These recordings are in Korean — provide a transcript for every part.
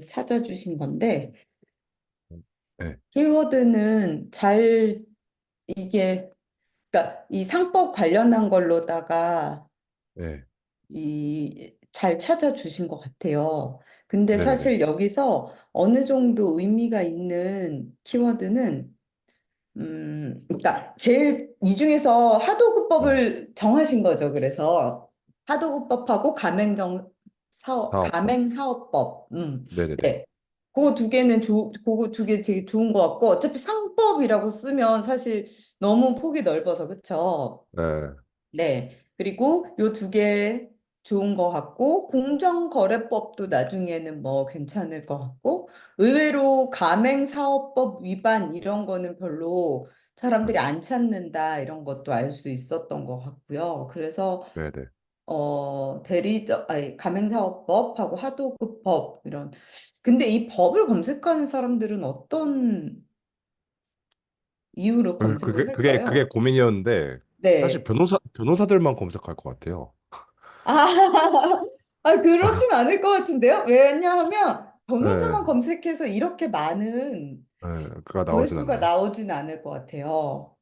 찾아주신 건데, 네, 키워드는 잘 이게, 그러니까 이 상법 관련한 걸로다가 네, 잘 찾아주신 것 같아요. 근데 네네네. 사실 여기서 어느 정도 의미가 있는 키워드는, 그러니까 제일 이 중에서 네. 하도급법을 정하신 거죠. 그래서 하도급법하고 사업, 가맹사업법, 네네네. 네. 그거 두 개 되게 좋은 것 같고, 어차피 상법이라고 쓰면 사실 너무 폭이 넓어서, 그쵸? 네, 네. 그리고 요 두 개 좋은 것 같고, 공정거래법도 나중에는 뭐 괜찮을 것 같고, 의외로 가맹사업법 위반 이런 거는 별로 네, 사람들이 안 찾는다 이런 것도 알 수 있었던 것 같고요. 그래서 네네. 가맹사업법하고 하도급법 이런. 근데 이 법을 검색하는 사람들은 어떤 이유로 검색을 그게 할까요? 고민이었는데, 사실 네. 변호사들만 검색할 것 같아요. 아, 그렇진 않을 것 같은데요? 왜냐하면 네, 변호사만 검색해서 이렇게 많은 네, 그가 나오진 조회수가 않나요? 나오진 않을 것 같아요.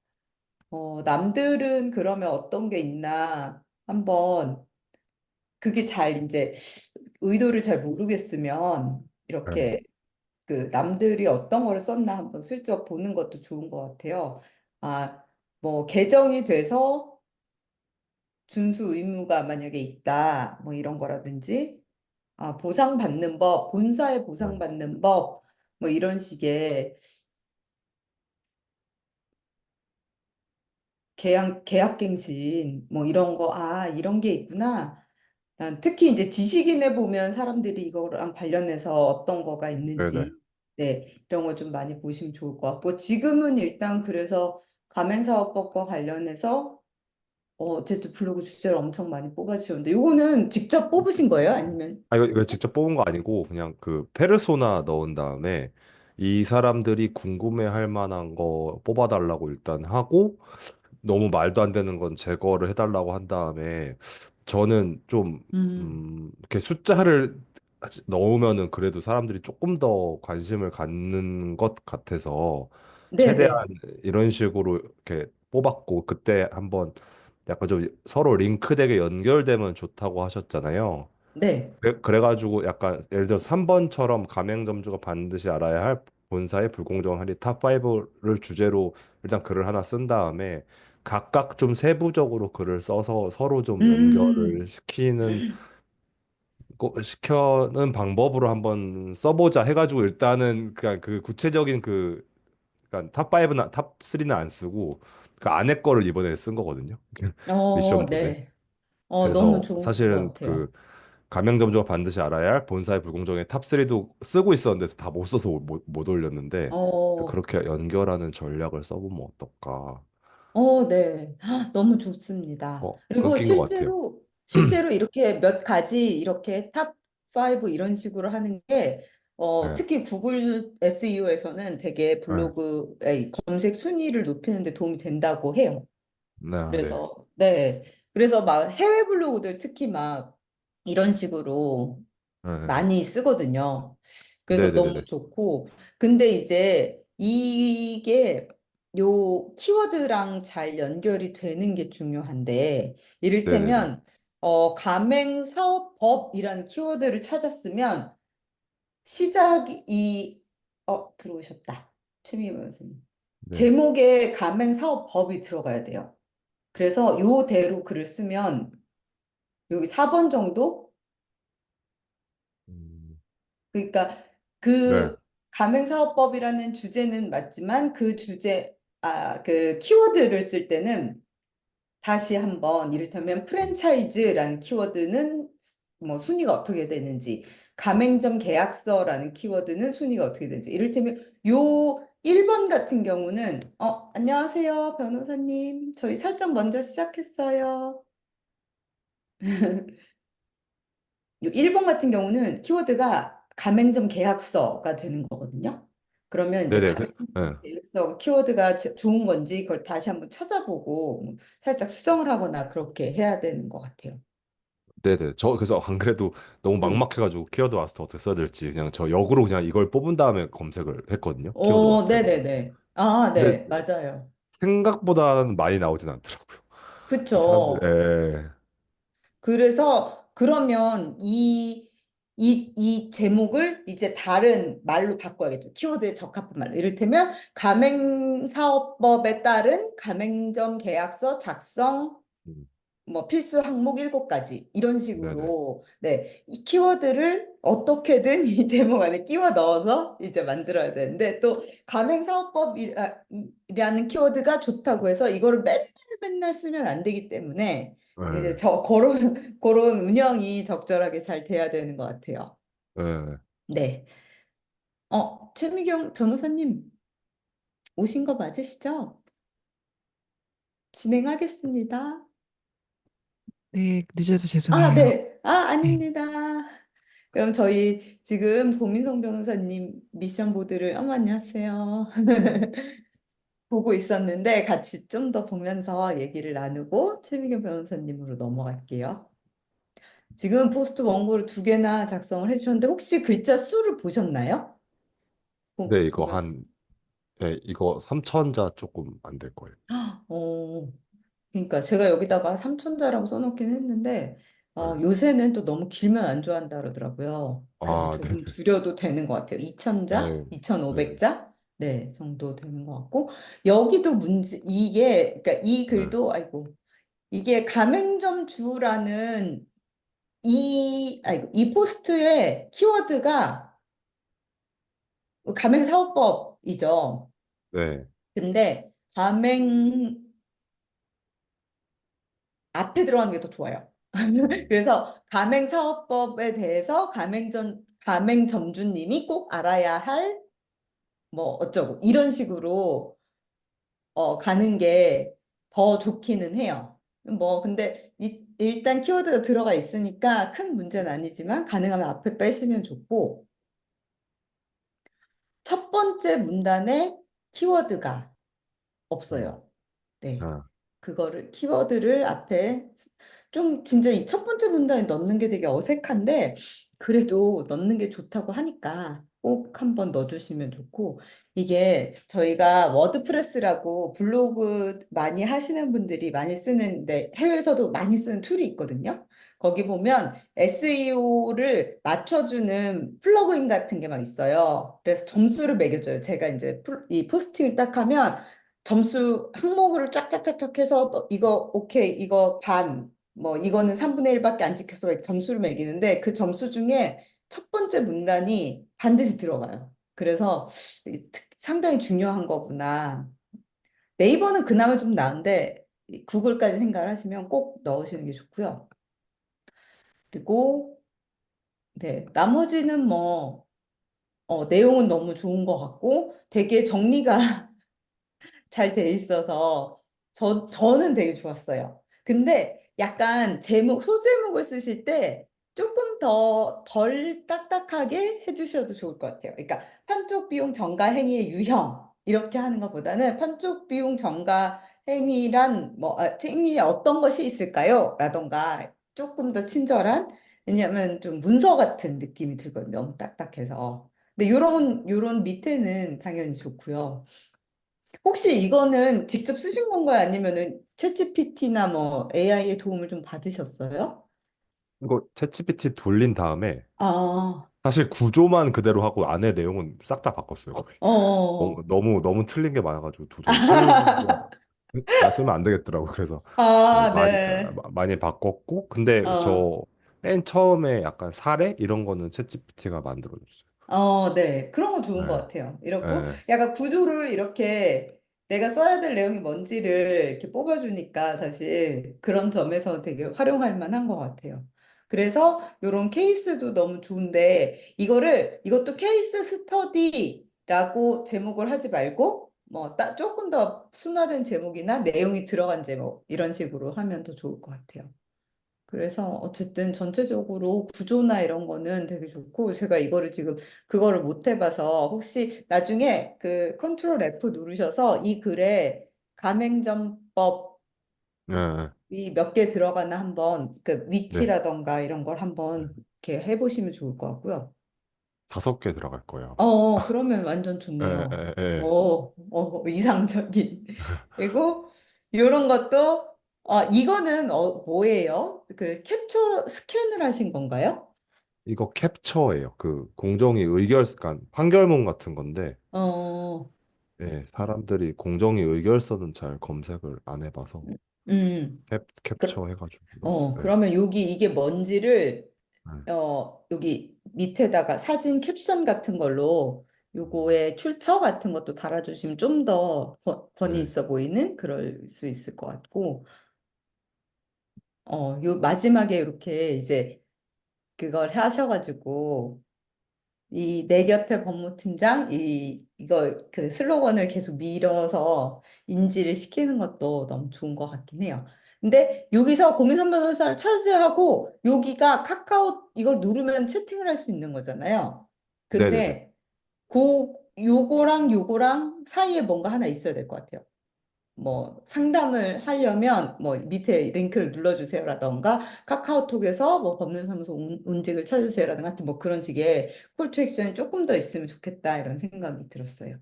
남들은 그러면 어떤 게 있나 한번 그게 잘 이제 의도를 잘 모르겠으면 네, 이렇게 그 남들이 어떤 거를 썼나 한번 슬쩍 보는 것도 좋은 것 같아요. 아, 뭐 개정이 돼서 준수 의무가 만약에 있다, 뭐 이런 거라든지 보상받는 법, 본사에 네, 보상받는 법, 뭐 이런 식의 계약갱신, 뭐 이런 거, 이런 게 있구나. 특히 이제 지식인에 보면 사람들이 이거랑 관련해서 어떤 거가 네네. 있는지, 네, 이런 거 좀 많이 보시면 좋을 것 같고, 지금은 일단 그래서 가맹사업법과 관련해서 어쨌든 블로그 주제를 엄청 많이 뽑아주셨는데, 요거는 직접 뽑으신 거예요? 아니면? 이거 직접 뽑은 거 아니고, 그냥 그 페르소나 넣은 다음에, 이 사람들이 궁금해 할 만한 거 뽑아달라고 일단 하고, 너무 말도 안 되는 건 제거를 해달라고 한 다음에 저는 좀 음, 이렇게 숫자를 넣으면은 그래도 사람들이 조금 더 관심을 갖는 것 같아서 최대한 네네, 이런 식으로 이렇게 뽑았고 그때 한번 약간 좀 서로 링크되게 연결되면 좋다고 하셨잖아요. 네, 그래가지고 약간 예를 들어 3번처럼 가맹점주가 반드시 알아야 할 본사의 불공정한 할인 탑5를 주제로 일단 글을 하나 쓴 다음에 각각 좀 세부적으로 글을 써서 서로 좀 연결을 음, 시켜는 방법으로 한번 써보자 해가지고 일단은 그냥 그 구체적인 그 그러니까 탑5나 탑3는 안 쓰고 그 안에 거를 이번에 쓴 거거든요. 미션분에. 네. 너무 그래서 좋은 것 사실은 같아요. 그 가맹점주가 반드시 알아야 할 본사의 불공정의 탑3도 쓰고 있었는데 다 못 써서 못 올렸는데 어, 그렇게 연결하는 전략을 써보면 어떨까? 네. 너무 좋습니다. 그리고 끊긴 것 같아요. 실제로 이렇게 몇 가지 이렇게 탑 5 이런 식으로 하는 게, 네, 특히 구글 SEO에서는 되게 네, 블로그의 검색 순위를 높이는 데 도움이 된다고 해요. 네, 네, 그래서, 네. 그래서 막 해외 블로그들 특히 막 이런 식으로 네, 많이 쓰거든요. 네, 그래서 네, 네, 너무 네, 좋고. 근데 이제 이게 요 키워드랑 잘 연결이 되는 게 중요한데, 네, 네, 네, 이를테면, 가맹사업법이라는 키워드를 찾았으면, 시작이, 들어오셨다. 최미애 변호사님. 네. 제목에 가맹사업법이 들어가야 돼요. 그래서 요대로 글을 쓰면, 여기 4번 정도? 음, 그러니까 네, 그 가맹사업법이라는 주제는 맞지만 그 키워드를 쓸 때는 다시 한번 이를테면 프랜차이즈라는 키워드는 뭐 순위가 어떻게 되는지, 가맹점 계약서라는 키워드는 순위가 어떻게 되는지. 이를테면 요 1번 같은 경우는 안녕하세요, 변호사님. 저희 살짝 먼저 시작했어요. 요 1번 같은 경우는 키워드가 가맹점 계약서가 되는 거거든요. 그러면 네, 이제 네, 가맹점 네. 계약서 키워드가 좋은 건지 그걸 다시 한번 찾아보고 살짝 수정을 하거나 그렇게 해야 되는 것 같아요. 네네. 저 그래서 안 그래도 너무 음. 막막해가지고 키워드 마스터 어떻게 써야 될지 그냥 저 역으로 그냥 이걸 뽑은 다음에 검색을 했거든요. 키워드 마스터에다가. 네네네. 아, 근데 네, 맞아요. 생각보다는 많이 나오진 않더라고요. 사람들, 그쵸. 예. 그래서 그러면 이 제목을 이제 다른 말로 바꿔야겠죠. 키워드에 적합한 말로. 이를테면 가맹사업법에 따른 가맹점 계약서 작성 음, 뭐 필수 항목 7가지 이런 네네. 식으로 네, 이 키워드를 어떻게든 이 제목 안에 끼워 넣어서 이제 만들어야 되는데 또 가맹사업법이라는 키워드가 좋다고 해서 이거를 맨날 맨날 쓰면 안 되기 때문에 이제 예, 저 그런 운영이 적절하게 잘 돼야 되는 것 같아요. 예. 네. 최미경 변호사님 오신 거 맞으시죠? 진행하겠습니다. 네, 늦어서 아, 죄송해요. 네. 아, 네. 아닙니다. 그럼 저희 지금 고민성 변호사님 미션 보드를, 안녕하세요. 보고 있었는데 같이 좀 더 보면서 얘기를 나누고 최미경 변호사님으로 넘어갈게요. 지금 포스트 원고를 2개나 작성을 해주셨는데 혹시 글자 수를 보셨나요? 근데 이거 보면서. 한, 예, 이거 3천자 조금 안 될 거예요. 어, 그러니까 제가 여기다가 삼천자라고 써놓긴 했는데 예. 요새는 또 너무 길면 안 좋아한다 그러더라고요. 그래서 아, 조금 네네. 줄여도 되는 것 같아요. 2천자, 네, 네, 2,500자 네 정도 되는 것 같고 여기도 문제 이게 그러니까 이 네, 글도 아이고 이게 가맹점 주라는 이 포스트의 키워드가 가맹사업법이죠. 네. 근데 가맹 앞에 들어가는 게 더 좋아요. 음, 그래서 가맹사업법에 대해서 가맹점주님이 꼭 알아야 할 뭐 어쩌고 이런 식으로 가는 게 더 좋기는 해요. 뭐 근데 일단 키워드가 들어가 있으니까 큰 문제는 아니지만 가능하면 앞에 빼시면 좋고 첫 번째 문단에 키워드가 음, 없어요. 네. 아, 그거를 키워드를 앞에 좀 진짜 이 첫 번째 문단에 넣는 게 되게 어색한데 그래도 넣는 게 좋다고 하니까 꼭 한번 넣어주시면 좋고 이게 저희가 워드프레스라고 블로그 많이 하시는 분들이 많이 쓰는데 해외에서도 많이 쓰는 툴이 있거든요. 거기 보면 SEO를 맞춰주는 플러그인 같은 게 막 있어요. 그래서 점수를 매겨줘요. 제가 이제 이 포스팅을 딱 하면 점수 항목을 쫙쫙쫙쫙 해서 이거 오케이 이거 반 뭐 이거는 3분의 1밖에 안 지켜서 이렇게 점수를 매기는데 그 점수 중에 첫 번째 문단이 반드시 들어가요. 그래서 상당히 중요한 거구나. 네이버는 그나마 좀 나은데 이 구글까지 생각을 하시면 꼭 넣으시는 게 좋고요. 그리고 네 나머지는 뭐 내용은 너무 좋은 것 같고 되게 정리가 잘 돼 있어서 저는 되게 좋았어요. 근데 약간 소제목을 쓰실 때 조금 더 덜 딱딱하게 해주셔도 좋을 것 같아요. 그러니까 판촉 비용 전가 행위의 유형 이렇게 하는 것보다는 판촉 비용 전가 행위란 행위에 어떤 것이 있을까요? 라던가 조금 더 친절한 왜냐하면 좀 문서 같은 느낌이 들거든요. 너무 딱딱해서. 근데 요런 밑에는 당연히 좋고요. 혹시 이거는 직접 쓰신 건가요? 아니면은 챗GPT나 뭐 AI의 도움을 좀 받으셨어요? 이거 챗GPT 돌린 다음에 아, 사실 구조만 그대로 하고 안에 내용은 싹 다 바꿨어요, 거의. 어. 너무 틀린 게 많아가지고 도저히 쓰면 안 되겠더라고. 그래서 아, 네. 많이 바꿨고, 근데 어. 저 맨 처음에 약간 사례 이런 거는 챗GPT가 만들어줬어요. 네. 그런 거 좋은 것 네, 같아요. 이렇고 네, 약간 구조를 이렇게 내가 써야 될 내용이 뭔지를 이렇게 뽑아주니까 사실 그런 점에서 되게 활용할 만한 것 같아요. 그래서 이런 케이스도 너무 좋은데 이것도 케이스 스터디라고 제목을 하지 말고 뭐 조금 더 순화된 제목이나 내용이 들어간 제목 이런 식으로 하면 더 좋을 것 같아요. 그래서 어쨌든 전체적으로 구조나 이런 거는 되게 좋고 제가 이거를 지금 그거를 못 해봐서 혹시 나중에 그 컨트롤 F 누르셔서 이 글에 가맹점법 예, 이 몇 개 들어가나 한번 그 네. 위치라던가 이런 걸 한번 이렇게 해보시면 좋을 것 같고요. 5개 들어갈 거예요. 그러면 완전 예, 좋네요. 예, 예. 이상적인. 그리고 이런 것도, 이거는 뭐예요? 그 캡처, 스캔을 하신 건가요? 이거 캡처예요. 그 공정위 의결, 판결문 같은 건데, 어, 예, 사람들이 공정위 의결서는 잘 검색을 안 해봐서 음, 캡처 해가지고 넣었어요. 예. 그러면 여기 이게 뭔지를, 예. 여기 밑에다가 사진 캡션 같은 걸로 요거의 출처 같은 것도 달아주시면 좀 더 권위 네, 있어 보이는 그럴 수 있을 것 같고, 요 마지막에 이렇게 이제 그걸 하셔가지고 이 내 곁에 법무팀장 이거 그 슬로건을 계속 밀어서 인지를 시키는 것도 너무 좋은 것 같긴 해요. 근데 여기서 고민선 변호사를 찾으세요 하고 여기가 카카오 이걸 누르면 채팅을 할 수 있는 거잖아요. 네네네. 근데 요거랑 요거랑 사이에 뭔가 하나 있어야 될 것 같아요. 뭐 상담을 하려면 뭐 밑에 링크를 눌러주세요라던가 카카오톡에서 뭐 법률사무소 운직을 찾으세요라든가 하여튼 뭐 그런 식의 콜투 액션이 조금 더 있으면 좋겠다 이런 생각이 들었어요.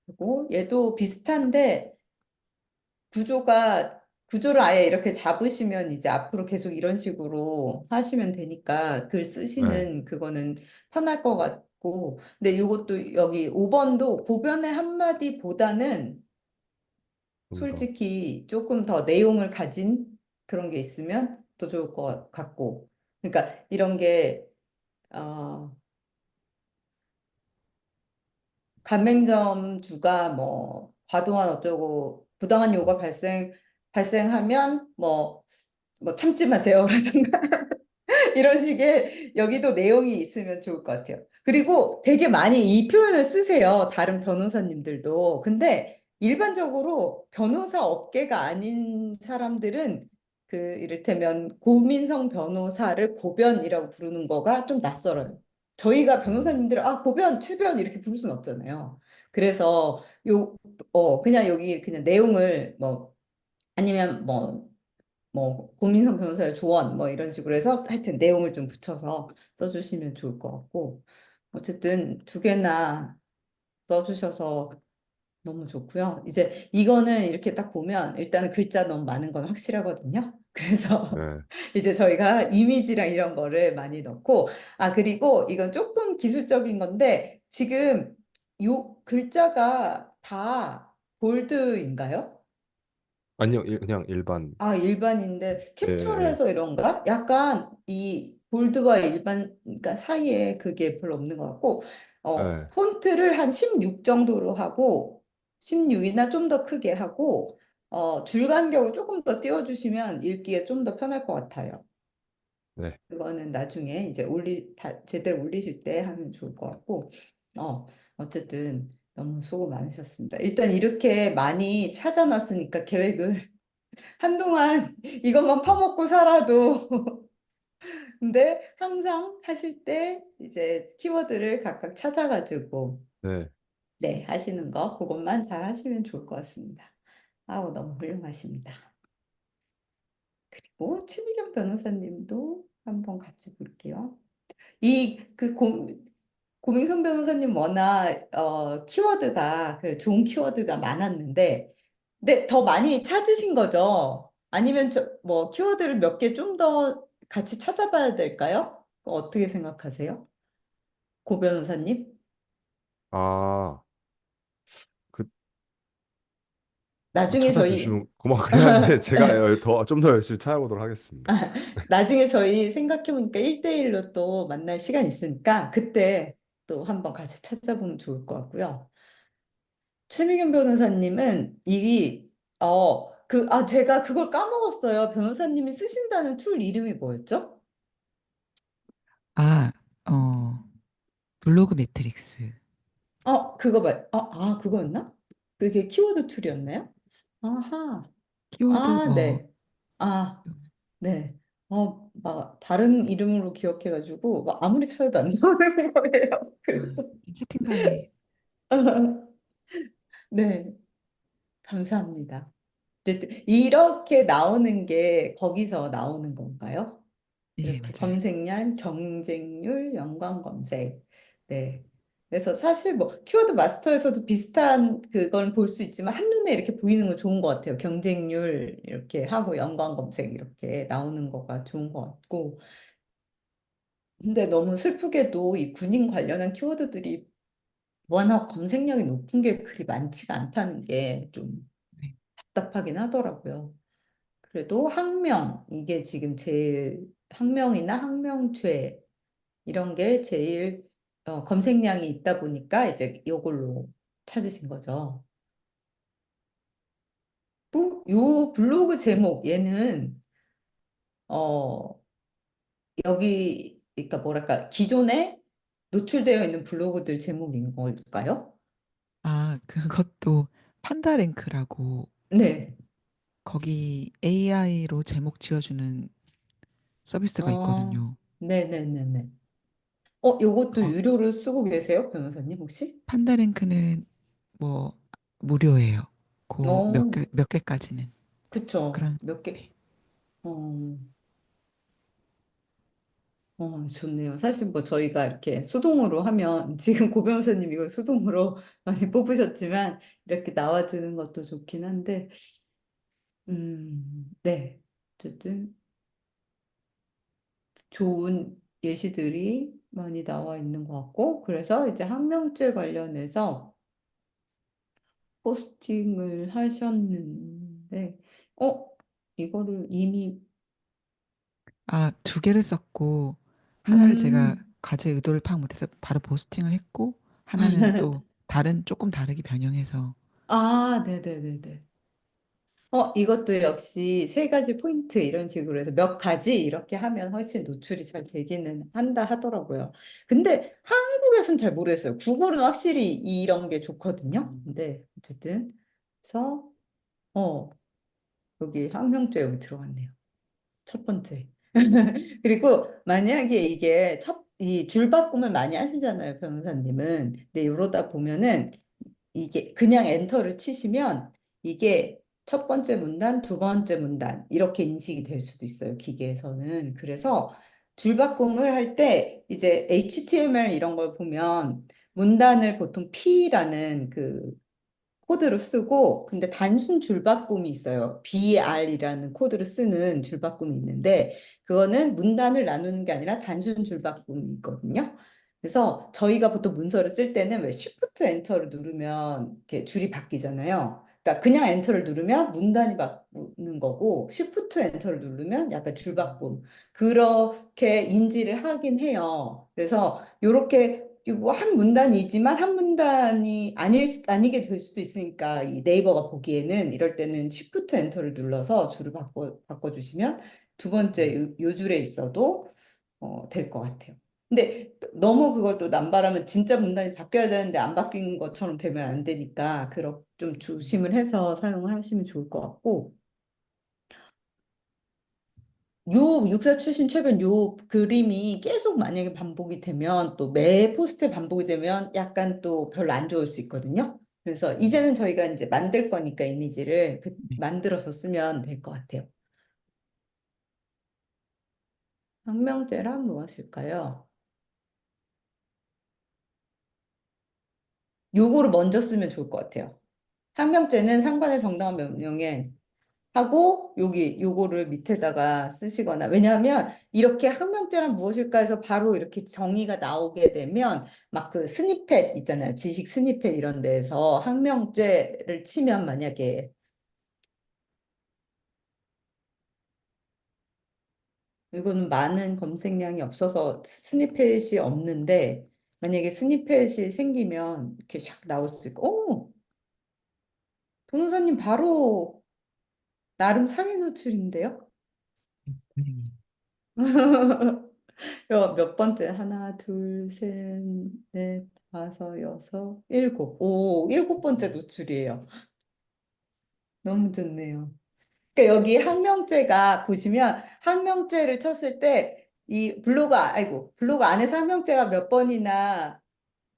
그리고 얘도 비슷한데 구조를 아예 이렇게 잡으시면 이제 앞으로 계속 이런 식으로 하시면 되니까 글 네, 쓰시는 그거는 편할 것 같고 근데 이것도 여기 5번도 고변의 한마디보다는 좀 더. 솔직히 조금 더 내용을 가진 그런 게 있으면 더 좋을 것 같고. 그러니까 이런 게, 어, 가맹점 주가 뭐, 과도한 어쩌고, 부당한 요구가 발생하면 뭐 참지 마세요라든가 이런 식의 여기도 내용이 있으면 좋을 것 같아요. 그리고 되게 많이 이 표현을 쓰세요. 다른 변호사님들도. 근데 일반적으로 변호사 업계가 아닌 사람들은 그 이를테면 고민성 변호사를 고변이라고 부르는 거가 좀 낯설어요. 저희가 음, 변호사님들 고변, 최변 이렇게 부를 수는 없잖아요. 그래서 그냥 여기 그냥 내용을 뭐 아니면 고민성 변호사의 조언 뭐 이런 식으로 해서 하여튼 내용을 좀 붙여서 써주시면 좋을 것 같고 어쨌든 두 개나 써주셔서 너무 좋고요. 이제 이거는 이렇게 딱 보면 일단은 글자 너무 많은 건 확실하거든요. 그래서 네. 이제 저희가 이미지랑 이런 거를 많이 넣고 그리고 이건 조금 기술적인 건데 지금 요 글자가 다 볼드인가요? 아니요, 그냥 일반. 일반인데 예, 캡처를 예, 해서 이런가? 약간 이 볼드와 일반 그러니까 사이에 그게 별로 없는 것 같고 예. 폰트를 한 16 정도로 하고 16이나 좀 더 크게 하고 줄 간격을 조금 더 띄워주시면 읽기에 좀 더 편할 것 같아요. 네, 그거는 나중에 이제 제대로 올리실 때 하면 좋을 것 같고 어쨌든 너무 수고 많으셨습니다. 일단 이렇게 많이 찾아놨으니까 계획을 한동안 이것만 네, 파먹고 살아도 근데 항상 하실 때 이제 키워드를 각각 찾아가지고 네. 네 하시는 거 그것만 잘 하시면 좋을 것 같습니다. 너무 훌륭하십니다. 그리고 최미경 변호사님도 한번 같이 볼게요. 이그 고민선 변호사님 워낙 키워드가 좋은 키워드가 많았는데 근데 더 많이 찾으신 거죠? 아니면 뭐 키워드를 몇 개 좀 더 같이 찾아봐야 될까요? 어떻게 생각하세요? 고 변호사님? 아, 그, 나중에 저희 찾아주시면 고맙긴 한데, 제가 좀 더 열심히 찾아보도록 하겠습니다. 나중에 저희 생각해보니까 1대1로 또 만날 시간 있으니까 그때 또 한번 같이 찾아보면 좋을 것 같고요. 최미경 변호사님은 제가 그걸 까먹었어요. 변호사님이 쓰신다는 툴 이름이 뭐였죠? 아, 어, 블로그 매트릭스. 그거였나? 그게 키워드 툴이었나요? 아하, 키워드 뭐, 네. 아, 네. 다른 이름으로 기억해가지고, 아무리 쳐도 안 나오는 거예요. 그래서, 채팅방에, 네, 감사합니다. 어쨌든 이렇게 나오는 게 거기서 나오는 건가요? 예, 이렇게 맞아요. 검색량, 경쟁률, 연관 검색. 네. 그래서 사실 뭐 키워드 마스터에서도 비슷한 그걸 볼 수 있지만 한눈에 이렇게 보이는 건 좋은 것 같아요. 경쟁률 이렇게 하고 연관 검색 이렇게 나오는 거가 좋은 것 같고. 근데 너무 슬프게도 이 군인 관련한 키워드들이 워낙 검색량이 높은 게 그리 많지가 않다는 게 좀 네. 답답하긴 하더라고요. 그래도 학명, 이게 지금 제일 학명이나 학명죄 이런 게 제일 검색량이 있다 보니까 이제 이걸로 찾으신 거죠. 또 요 블로그 제목 얘는 어 여기 그러니까 뭐랄까 기존에 노출되어 있는 블로그들 제목인 걸까요? 아, 그것도 판다랭크라고 네. 거기 AI로 제목 지어주는 서비스가 어, 있거든요. 네네네네. 요것도 어, 유료로 쓰고 계세요, 변호사님 혹시? 판다랭크는 뭐 무료예요. 그 어, 몇 개까지는. 그쵸. 그런, 몇 개, 네. 어, 좋네요. 사실 뭐 저희가 이렇게 수동으로 하면 지금 고 변호사님 이거 수동으로 많이 뽑으셨지만 이렇게 나와주는 것도 좋긴 한데, 네. 어쨌든 좋은 예시들이 많이 나와 있는 것 같고, 그래서 이제 학명죄 관련해서 포스팅을 하셨는데, 어, 이거를 이미, 아, 두 개를 썼고, 하나를 제가 음, 가제 의도를 파악 못해서 바로 포스팅을 했고, 하나는 또 조금 다르게 변형해서, 아, 네네네네. 이것도 역시 세 가지 포인트 이런 식으로 해서 몇 가지 이렇게 하면 훨씬 노출이 잘 되기는 한다 하더라고요. 근데 한국에서는 잘 모르겠어요. 구글은 확실히 이런 게 좋거든요. 근데 어쨌든 그래서 어 여기 항명죄 여기 들어갔네요. 첫 번째. 그리고 만약에 이게 이 줄바꿈을 많이 하시잖아요, 변호사님은. 근데 이러다 보면은 이게 그냥 엔터를 치시면 이게 첫 번째 문단, 두 번째 문단 이렇게 인식이 될 수도 있어요, 기계에서는. 그래서 줄바꿈을 할 때 이제 HTML 이런 걸 보면 문단을 보통 P라는 그 코드로 쓰고 근데 단순 줄바꿈이 있어요. BR이라는 코드를 쓰는 줄바꿈이 있는데 그거는 문단을 나누는 게 아니라 단순 줄바꿈이 있거든요. 그래서 저희가 보통 문서를 쓸 때는 왜 쉬프트 엔터를 누르면 이렇게 줄이 바뀌잖아요. 그러니까 그냥 엔터를 누르면 문단이 바꾸는 거고 쉬프트 엔터를 누르면 약간 줄바꿈 그렇게 인지를 하긴 해요. 그래서 이렇게 이거 한 문단이지만 한 문단이 아니게 될 수도 있으니까 이 네이버가 보기에는 이럴 때는 Shift 엔터를 눌러서 줄을 바꿔주시면 두 번째 요 줄에 있어도 될 것 같아요. 근데 너무 그걸 또 남발하면 진짜 문단이 바뀌어야 되는데 안 바뀐 것처럼 되면 안 되니까 그렇 좀 조심을 해서 사용을 하시면 좋을 것 같고 요 육사 출신 최근 요 그림이 계속 만약에 반복이 되면 또 매 포스트에 반복이 되면 약간 또 별로 안 좋을 수 있거든요. 그래서 이제는 저희가 이제 만들 거니까 이미지를 네. 만들어서 쓰면 될 것 같아요. 학명제란 무엇일까요? 요거를 먼저 쓰면 좋을 것 같아요. 학명제는 상관의 정당한 명령에 하고 여기 요거를 밑에다가 쓰시거나 왜냐하면 이렇게 학명제란 무엇일까 해서 바로 이렇게 정의가 나오게 되면 막 그 스니펫 있잖아요. 지식 스니펫 이런 데에서 학명제를 치면 만약에 이거는 많은 검색량이 없어서 스니펫이 없는데 만약에 스니펫이 생기면 이렇게 샥 나올 수 있고 변호사님 바로 나름 상위 노출인데요? 다행이에요. 몇 번째? 하나, 둘, 셋, 넷, 다섯, 여섯, 일곱. 오, 일곱 번째 노출이에요. 너무 좋네요. 그러니까 여기 항명죄가 보시면 항명죄를 쳤을 때 이 블로그 안에서 항명죄가 몇 번이나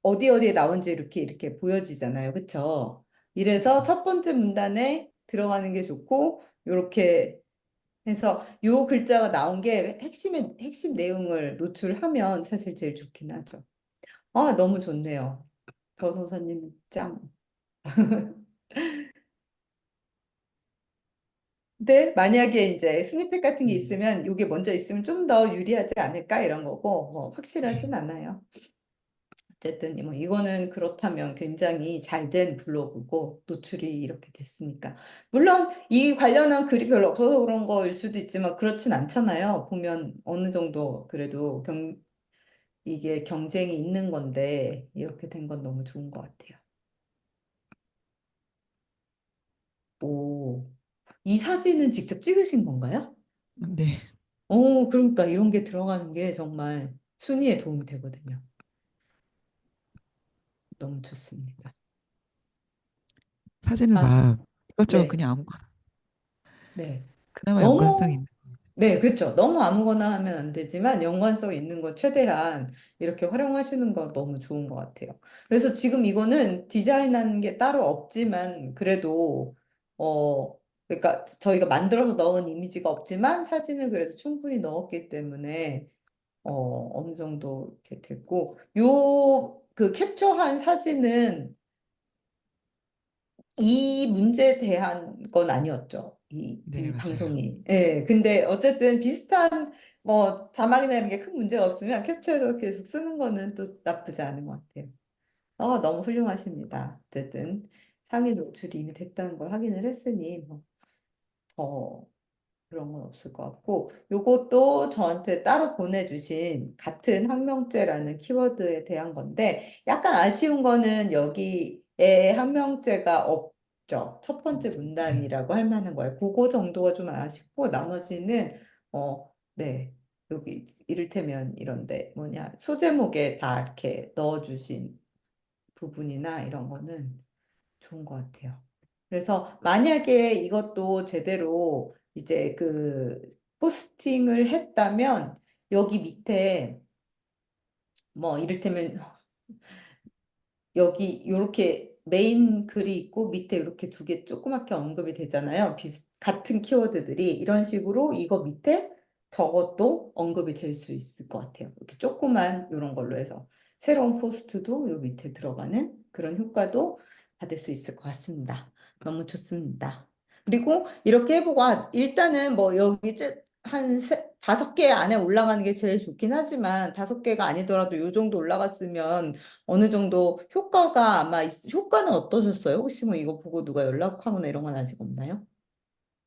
어디에 나온지 이렇게 보여지잖아요. 그쵸? 이래서 첫 번째 문단에 들어가는 게 좋고, 요렇게 해서 요 글자가 나온 게 핵심 내용을 노출하면 사실 제일 좋긴 하죠. 아, 너무 좋네요. 변호사님 짱. 근데 만약에 이제 스니펫 같은 게 음, 있으면 요게 먼저 있으면 좀 더 유리하지 않을까 이런 거고 뭐 확실하진 네. 않아요. 어쨌든 뭐 이거는 그렇다면 굉장히 잘 된 블로그고 노출이 이렇게 됐으니까. 물론 이 관련한 글이 별로 없어서 그런 거일 수도 있지만 그렇진 않잖아요. 보면 어느 정도 그래도 이게 경쟁이 있는 건데 이렇게 된 건 너무 좋은 것 같아요. 오, 이 사진은 직접 찍으신 건가요? 네. 오, 그러니까 이런 게 들어가는 게 정말 순위에 도움이 되거든요. 너무 좋습니다. 사진을 아, 막 이것저것 네, 그냥 아무거나 네. 그나마 연관성 너무 있는 네, 그렇죠. 너무 아무거나 하면 안 되지만 연관성 있는 거 최대한 이렇게 활용하시는 거 너무 좋은 것 같아요. 그래서 지금 이거는 디자인하는 게 따로 없지만 그래도 그러니까 저희가 만들어서 넣은 이미지가 없지만 사진은 그래도 충분히 넣었기 때문에 어느 정도 이렇게 됐고 요 그 캡처한 사진은 이 문제에 대한 건 아니었죠. 네, 이 맞아요. 방송이. 예. 근데 어쨌든 비슷한 뭐 자막이나 이런 게 큰 문제가 없으면 캡처해서 계속 쓰는 거는 또 나쁘지 않은 것 같아요. 너무 훌륭하십니다. 어쨌든 상위 노출이 이미 됐다는 걸 확인을 했으니 뭐, 더 그런 건 없을 것 같고, 요것도 저한테 따로 보내주신 같은 항명죄라는 키워드에 대한 건데, 약간 아쉬운 거는 여기에 항명죄가 없죠. 첫 번째 네. 문단이라고 할 만한 거예요. 그거 정도가 좀 아쉽고, 나머지는, 네. 여기 이를테면 이런데 뭐냐, 소제목에 다 이렇게 넣어주신 부분이나 이런 거는 좋은 것 같아요. 그래서 만약에 이것도 제대로 이제 그 포스팅을 했다면 여기 밑에 뭐 이를테면 여기 이렇게 메인 글이 있고 밑에 이렇게 두 개 조그맣게 언급이 되잖아요. 같은 키워드들이 이런 식으로 이거 밑에 저것도 언급이 될 수 있을 것 같아요. 이렇게 조그만 이런 걸로 해서 새로운 포스트도 요 밑에 들어가는 그런 효과도 받을 수 있을 것 같습니다. 너무 좋습니다. 그리고 이렇게 해보고 일단은 뭐 여기 한 다섯 개 안에 올라가는 게 제일 좋긴 하지만 다섯 개가 아니더라도 요 정도 올라갔으면 어느 정도 효과가 효과는 어떠셨어요? 혹시 뭐 이거 보고 누가 연락하거나 이런 건 아직 없나요?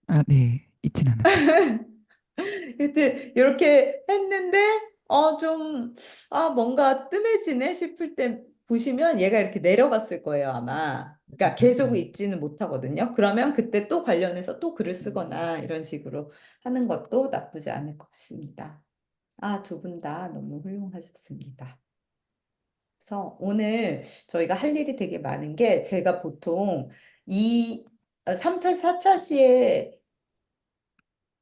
아, 네. 있진 않았어요. 그때 이렇게 했는데 뭔가 뜸해지네 싶을 때 보시면 얘가 이렇게 내려갔을 거예요, 아마. 그러니까 계속 네. 있지는 못하거든요. 그러면 그때 또 관련해서 또 글을 음, 쓰거나 이런 식으로 하는 것도 나쁘지 않을 것 같습니다. 두 분 다 너무 훌륭하셨습니다. 그래서 오늘 저희가 할 일이 되게 많은 게 제가 보통 이 3차, 4차 시에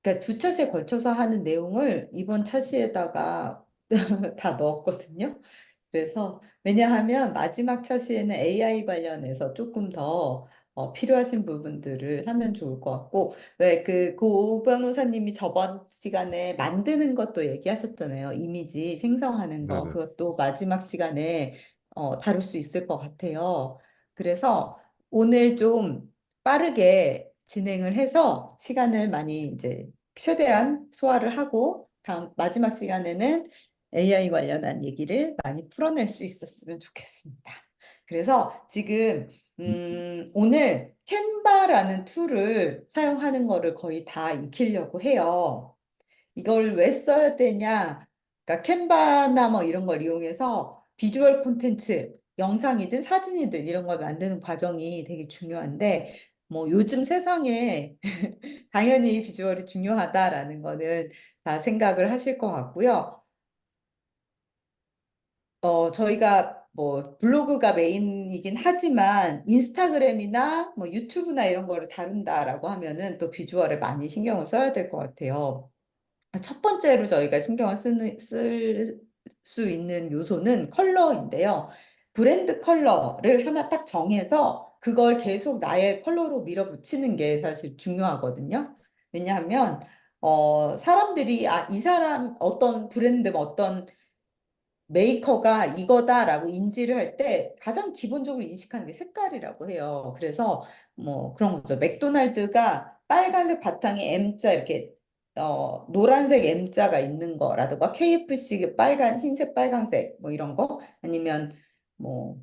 그러니까 두 차시에 걸쳐서 하는 내용을 이번 차시에다가 다 넣었거든요. 그래서 왜냐하면 마지막 차시에는 AI 관련해서 조금 더 필요하신 부분들을 하면 좋을 것 같고 왜 고 변호사님이 저번 시간에 만드는 것도 얘기하셨잖아요. 이미지 생성하는 거 네네. 그것도 마지막 시간에 다룰 수 있을 것 같아요. 그래서 오늘 좀 빠르게 진행을 해서 시간을 많이 이제 최대한 소화를 하고 다음 마지막 시간에는 AI 관련한 얘기를 많이 풀어낼 수 있었으면 좋겠습니다. 그래서 지금 오늘 캔바라는 툴을 사용하는 거를 거의 다 익히려고 해요. 이걸 왜 써야 되냐? 그러니까 캔바나 뭐 이런 걸 이용해서 비주얼 콘텐츠, 영상이든 사진이든 이런 걸 만드는 과정이 되게 중요한데 뭐 요즘 세상에 당연히 비주얼이 중요하다라는 거는 다 생각을 하실 것 같고요. 저희가 뭐 블로그가 메인이긴 하지만 인스타그램이나 뭐 유튜브나 이런 거를 다룬다라고 하면은 또 비주얼에 많이 신경을 써야 될 것 같아요. 첫 번째로 저희가 신경을 쓸 수 있는 요소는 컬러인데요. 브랜드 컬러를 하나 딱 정해서 그걸 계속 나의 컬러로 밀어붙이는 게 사실 중요하거든요. 왜냐하면 사람들이 이 사람 어떤 브랜드, 뭐 어떤 메이커가 이거다라고 인지를 할 때 가장 기본적으로 인식하는 게 색깔이라고 해요. 그래서 뭐 그런 거죠. 맥도날드가 빨간색 바탕에 M자 이렇게 노란색 M자가 있는 거라든가 KFC 빨간 흰색 빨간색 뭐 이런 거 아니면 뭐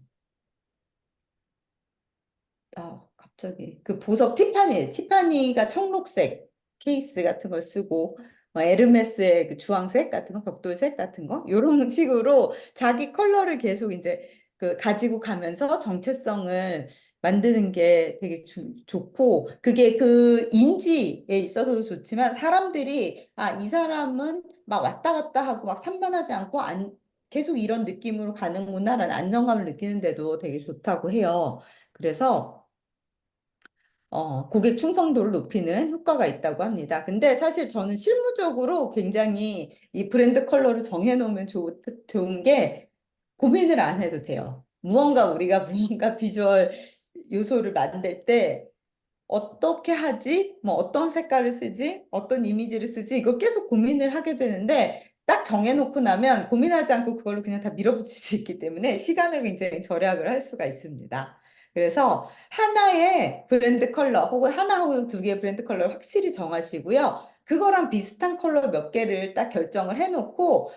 갑자기 그 보석 티파니가 청록색 케이스 같은 걸 쓰고 뭐 에르메스의 그 주황색 같은 거, 벽돌색 같은 거 이런 식으로 자기 컬러를 계속 이제 그 가지고 가면서 정체성을 만드는 게 되게 좋고 그게 그 인지에 있어서도 좋지만 사람들이 이 사람은 막 왔다 갔다 하고 막 산만하지 않고 계속 이런 느낌으로 가는구나라는 안정감을 느끼는데도 되게 좋다고 해요. 그래서 고객 충성도를 높이는 효과가 있다고 합니다. 근데 사실 저는 실무적으로 굉장히 이 브랜드 컬러를 정해놓으면 좋은 게 고민을 안 해도 돼요. 우리가 무언가 비주얼 요소를 만들 때 어떻게 하지? 뭐 어떤 색깔을 쓰지? 어떤 이미지를 쓰지? 이거 계속 고민을 하게 되는데 딱 정해놓고 나면 고민하지 않고 그걸로 그냥 다 밀어붙일 수 있기 때문에 시간을 굉장히 절약을 할 수가 있습니다. 그래서 하나의 브랜드 컬러 혹은 하나 혹은 두 개의 브랜드 컬러를 확실히 정하시고요. 그거랑 비슷한 컬러 몇 개를 딱 결정을 해놓고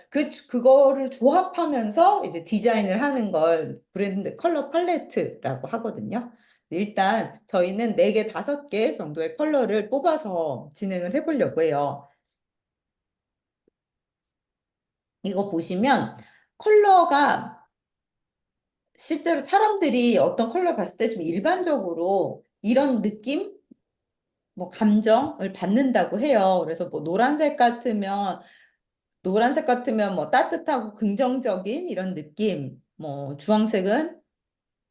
그거를 조합하면서 이제 디자인을 하는 걸 브랜드 컬러 팔레트라고 하거든요. 일단 저희는 4개, 5개 정도의 컬러를 뽑아서 진행을 해보려고 해요. 이거 보시면 컬러가 실제로 사람들이 어떤 컬러를 봤을 때 좀 일반적으로 이런 느낌, 뭐 감정을 받는다고 해요. 그래서 뭐 노란색 같으면 뭐 따뜻하고 긍정적인 이런 느낌, 뭐 주황색은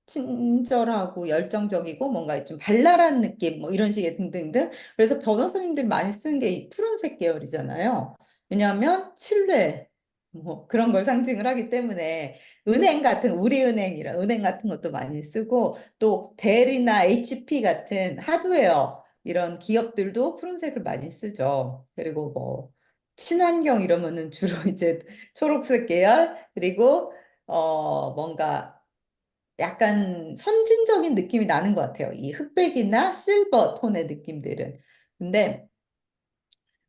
친절하고 열정적이고 뭔가 좀 발랄한 느낌 뭐 이런 식의 등등등. 그래서 변호사님들이 많이 쓰는 게 이 푸른색 계열이잖아요. 왜냐하면 신뢰 뭐 그런 걸 상징을 하기 때문에 우리은행 이런 은행 같은 것도 많이 쓰고 또 델이나 HP 같은 하드웨어 이런 기업들도 푸른색을 많이 쓰죠. 그리고 뭐 친환경 이러면은 주로 이제 초록색 계열 그리고 뭔가 약간 선진적인 느낌이 나는 것 같아요. 이 흑백이나 실버 톤의 느낌들은. 근데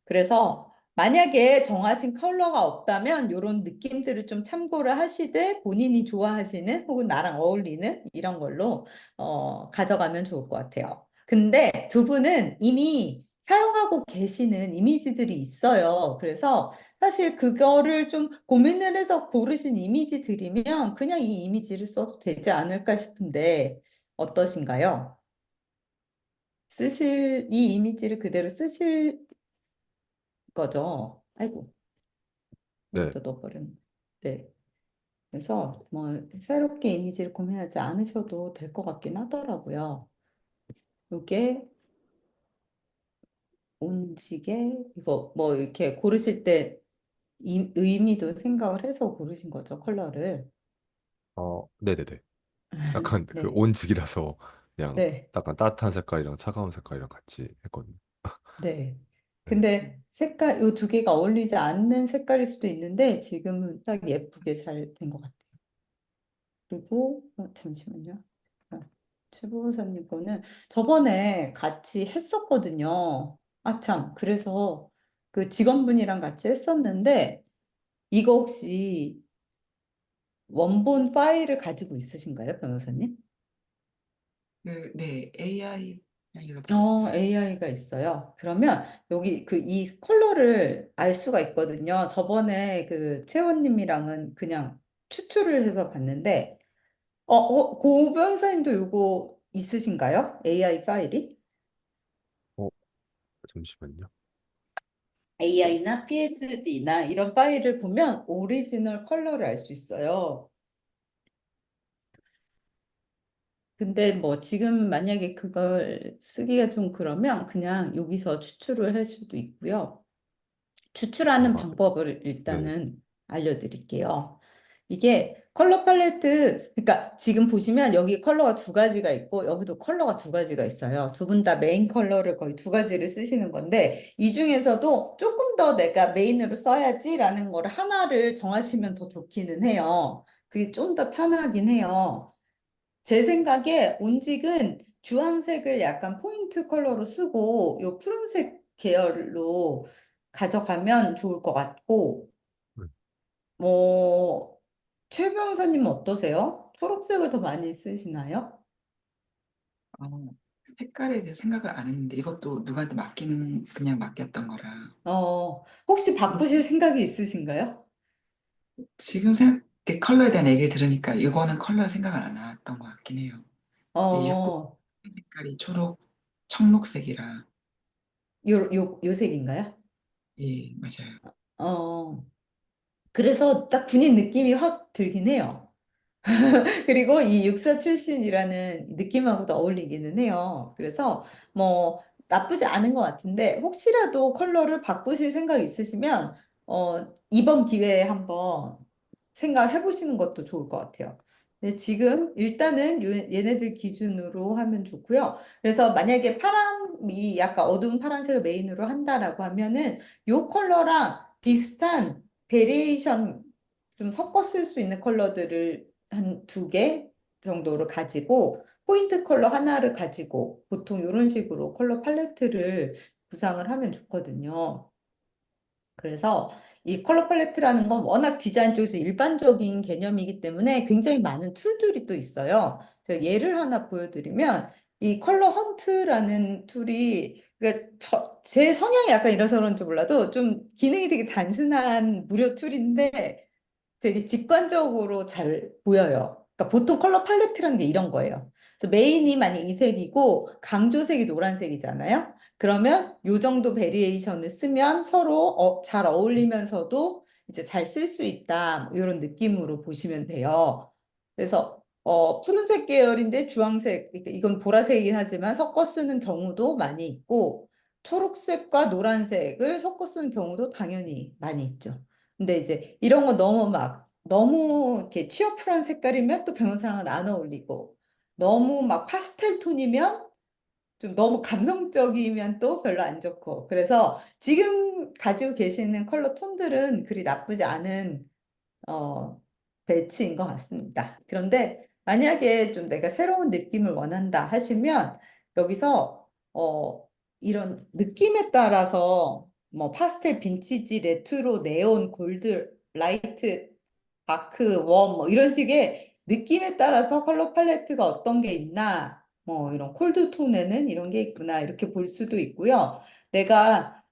그래서 만약에 정하신 컬러가 없다면 이런 느낌들을 좀 참고를 하시되 본인이 좋아하시는 혹은 나랑 어울리는 이런 걸로 가져가면 좋을 것 같아요. 근데 두 분은 이미 사용하고 계시는 이미지들이 있어요. 그래서 사실 그거를 좀 고민을 해서 고르신 이미지들이면 그냥 이 이미지를 써도 되지 않을까 싶은데 어떠신가요? 이 이미지를 그대로 쓰실 거죠. 아이고. 네. 여기다 넣어버렸네. 네. 그래서 뭐 새롭게 이미지를 고민하지 않으셔도 될 것 같긴 하더라고요. 이게 온지게 이거 뭐 이렇게 고르실 때 의미도 생각을 해서 고르신 거죠, 컬러를. 네네네. 약간 그 네. 온직이라서 그냥 네. 약간 따뜻한 색깔이랑 차가운 색깔이랑 같이 했거든요. 네. 네. 근데 요 두 개가 어울리지 않는 색깔일 수도 있는데 지금은 딱 예쁘게 잘 된 것 같아요. 그리고 잠시만요. 최 보호사님 거는 저번에 같이 했었거든요. 참. 그래서 그 직원분이랑 같이 했었는데 이거 혹시 원본 파일을 가지고 있으신가요, 변호사님? 네, AI가 다 있어요. AI가 있어요. 그러면 여기 이 컬러를 알 수가 있거든요. 저번에 그 채원님이랑은 그냥 추출을 해서 봤는데 고 변호사님도 요거 있으신가요? AI 파일이? 어, 잠시만요. AI나 PSD나 이런 파일을 보면 오리지널 컬러를 알 수 있어요. 근데 뭐 지금 만약에 그걸 쓰기가 좀 그러면 그냥 여기서 추출을 할 수도 있고요. 추출하는 아, 방법을 네네. 일단은 알려드릴게요. 이게 컬러 팔레트, 그러니까 지금 보시면 여기 컬러가 두 가지가 있고 여기도 컬러가 두 가지가 있어요. 두 분 다 메인 컬러를 거의 두 가지를 쓰시는 건데 이 중에서도 조금 더 내가 메인으로 써야지라는 걸 하나를 정하시면 더 좋기는 해요. 그게 좀 더 편하긴 해요. 제 생각에 온직은 주황색을 약간 포인트 컬러로 쓰고 요 푸른색 계열로 가져가면 좋을 것 같고 뭐, 최 변호사님은 어떠세요? 초록색을 더 많이 쓰시나요? 어, 색깔에 대해 생각을 안 했는데 이것도 누구한테 맡긴 그냥 맡겼던 거라 혹시 바꾸실 생각이 있으신가요? 지금 이렇게 컬러에 대한 얘기를 들으니까 이거는 컬러 생각을 안 했던 것 같긴 해요. 이 육구 어, 색깔이 초록 청록색이라 요 색인가요? 예 맞아요. 어, 그래서 딱 군인 느낌이 확 들긴 해요. 그리고 이 육사 출신이라는 느낌하고도 어울리기는 해요. 그래서 뭐 나쁘지 않은 것 같은데 혹시라도 컬러를 바꾸실 생각 있으시면 이번 기회에 한번 생각을 해보시는 것도 좋을 것 같아요. 근데 지금 일단은 얘네들 기준으로 하면 좋고요. 그래서 만약에 파란이 약간 어두운 파란색을 메인으로 한다라고 하면은 요 컬러랑 비슷한 베리에이션 좀 섞어 쓸 수 있는 컬러들을 한 두 개 정도를 가지고 포인트 컬러 하나를 가지고 보통 이런 식으로 컬러 팔레트를 구상을 하면 좋거든요. 그래서 이 컬러 팔레트라는 건 워낙 디자인 쪽에서 일반적인 개념이기 때문에 굉장히 많은 툴들이 또 있어요. 제가 예를 하나 보여드리면 이 컬러 헌트라는 툴이 그러니까 제 성향이 약간 이래서 그런지 몰라도 좀 기능이 되게 단순한 무료 툴인데 되게 직관적으로 잘 보여요. 그러니까 보통 컬러 팔레트라는 게 이런 거예요. 그래서 메인이 만약 이 색이고 강조색이 노란색이잖아요. 그러면 요 정도 베리에이션을 쓰면 서로 잘 어울리면서도 이제 잘 쓸 수 있다. 뭐 이런 느낌으로 보시면 돼요. 그래서 푸른색 계열인데 주황색, 그러니까 이건 보라색이긴 하지만 섞어 쓰는 경우도 많이 있고 초록색과 노란색을 섞어 쓰는 경우도 당연히 많이 있죠. 근데 이제 이런 거 너무 이렇게 취업풀한 색깔이면 또 변호사랑은 안 어울리고 너무 막 파스텔 톤이면 좀 너무 감성적이면 또 별로 안 좋고 그래서 지금 가지고 계시는 컬러 톤들은 그리 나쁘지 않은 어, 배치인 것 같습니다. 그런데 만약에 좀 내가 새로운 느낌을 원한다 하시면 여기서 이런 느낌에 따라서 뭐 파스텔, 빈티지, 레트로, 네온, 골드, 라이트, 다크, 웜, 뭐 이런 식의 느낌에 따라서 컬러 팔레트가 어떤 게 있나, 뭐 이런 콜드 톤에는 이런 게 있구나, 이렇게 볼 수도 있고요. 내가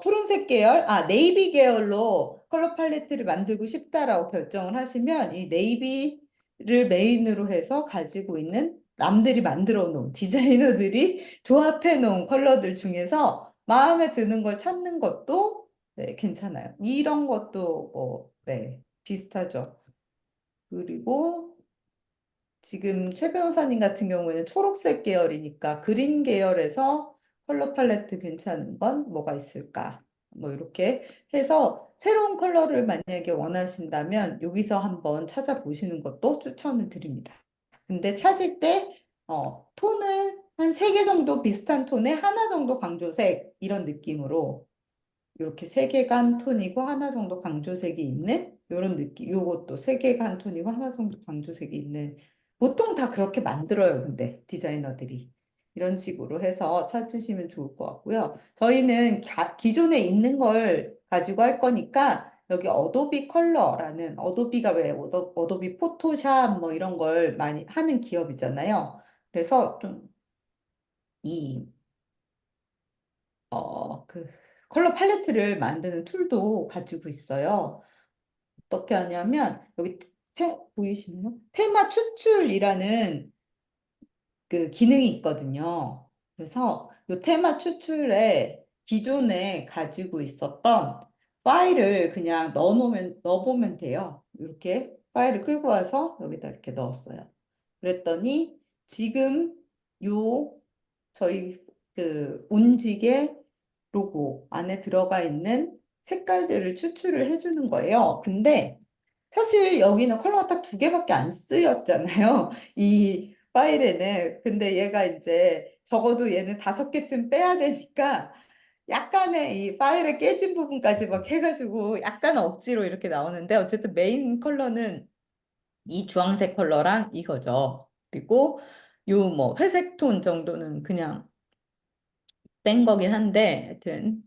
푸른색 계열, 네이비 계열로 컬러 팔레트를 만들고 싶다라고 결정을 하시면 이 네이비를 메인으로 해서 가지고 있는 남들이 만들어 놓은 디자이너들이 조합해 놓은 컬러들 중에서 마음에 드는 걸 찾는 것도 네, 괜찮아요. 이런 것도 네, 비슷하죠. 그리고 지금 최 변호사님 같은 경우에는 초록색 계열이니까 그린 계열에서 컬러 팔레트 괜찮은 건 뭐가 있을까? 뭐 이렇게 해서 새로운 컬러를 만약에 원하신다면 여기서 한번 찾아보시는 것도 추천을 드립니다. 근데 찾을 때 톤은 한 세 개 정도 비슷한 톤에 하나 정도 강조색 이런 느낌으로 이렇게 세 개가 한 톤이고 하나 정도 강조색이 있는 이런 느낌. 요것도 세 개가 한 톤이고 하나 정도 강조색이 있는. 보통 다 그렇게 만들어요. 근데 디자이너들이 이런 식으로 해서 찾으시면 좋을 것 같고요. 저희는 기존에 있는 걸 가지고 할 거니까 여기 어도비 컬러라는 어도비가 왜 어도비 포토샵 뭐 이런 걸 많이 하는 기업이잖아요. 그래서 좀 이 그 컬러 팔레트를 만드는 툴도 가지고 있어요. 어떻게 하냐면 여기 보이시나요? 테마 추출이라는 그 기능이 있거든요. 그래서 이 테마 추출에 기존에 가지고 있었던 파일을 그냥 넣어보면 돼요. 이렇게 파일을 끌고 와서 여기다 이렇게 넣었어요. 그랬더니 지금 요 저희 그 온직의 로고 안에 들어가 있는 색깔들을 추출을 해주는 거예요. 근데 사실 여기는 컬러가 딱 두 개밖에 안 쓰였잖아요. 이 파일에는. 근데 얘가 이제 적어도 얘는 다섯 개쯤 빼야 되니까 약간의 이 파일의 깨진 부분까지 막 해가지고 약간 억지로 이렇게 나오는데 어쨌든 메인 컬러는 이 주황색 컬러랑 이거죠. 그리고 요 뭐 회색 톤 정도는 그냥 뺀 거긴 한데 하여튼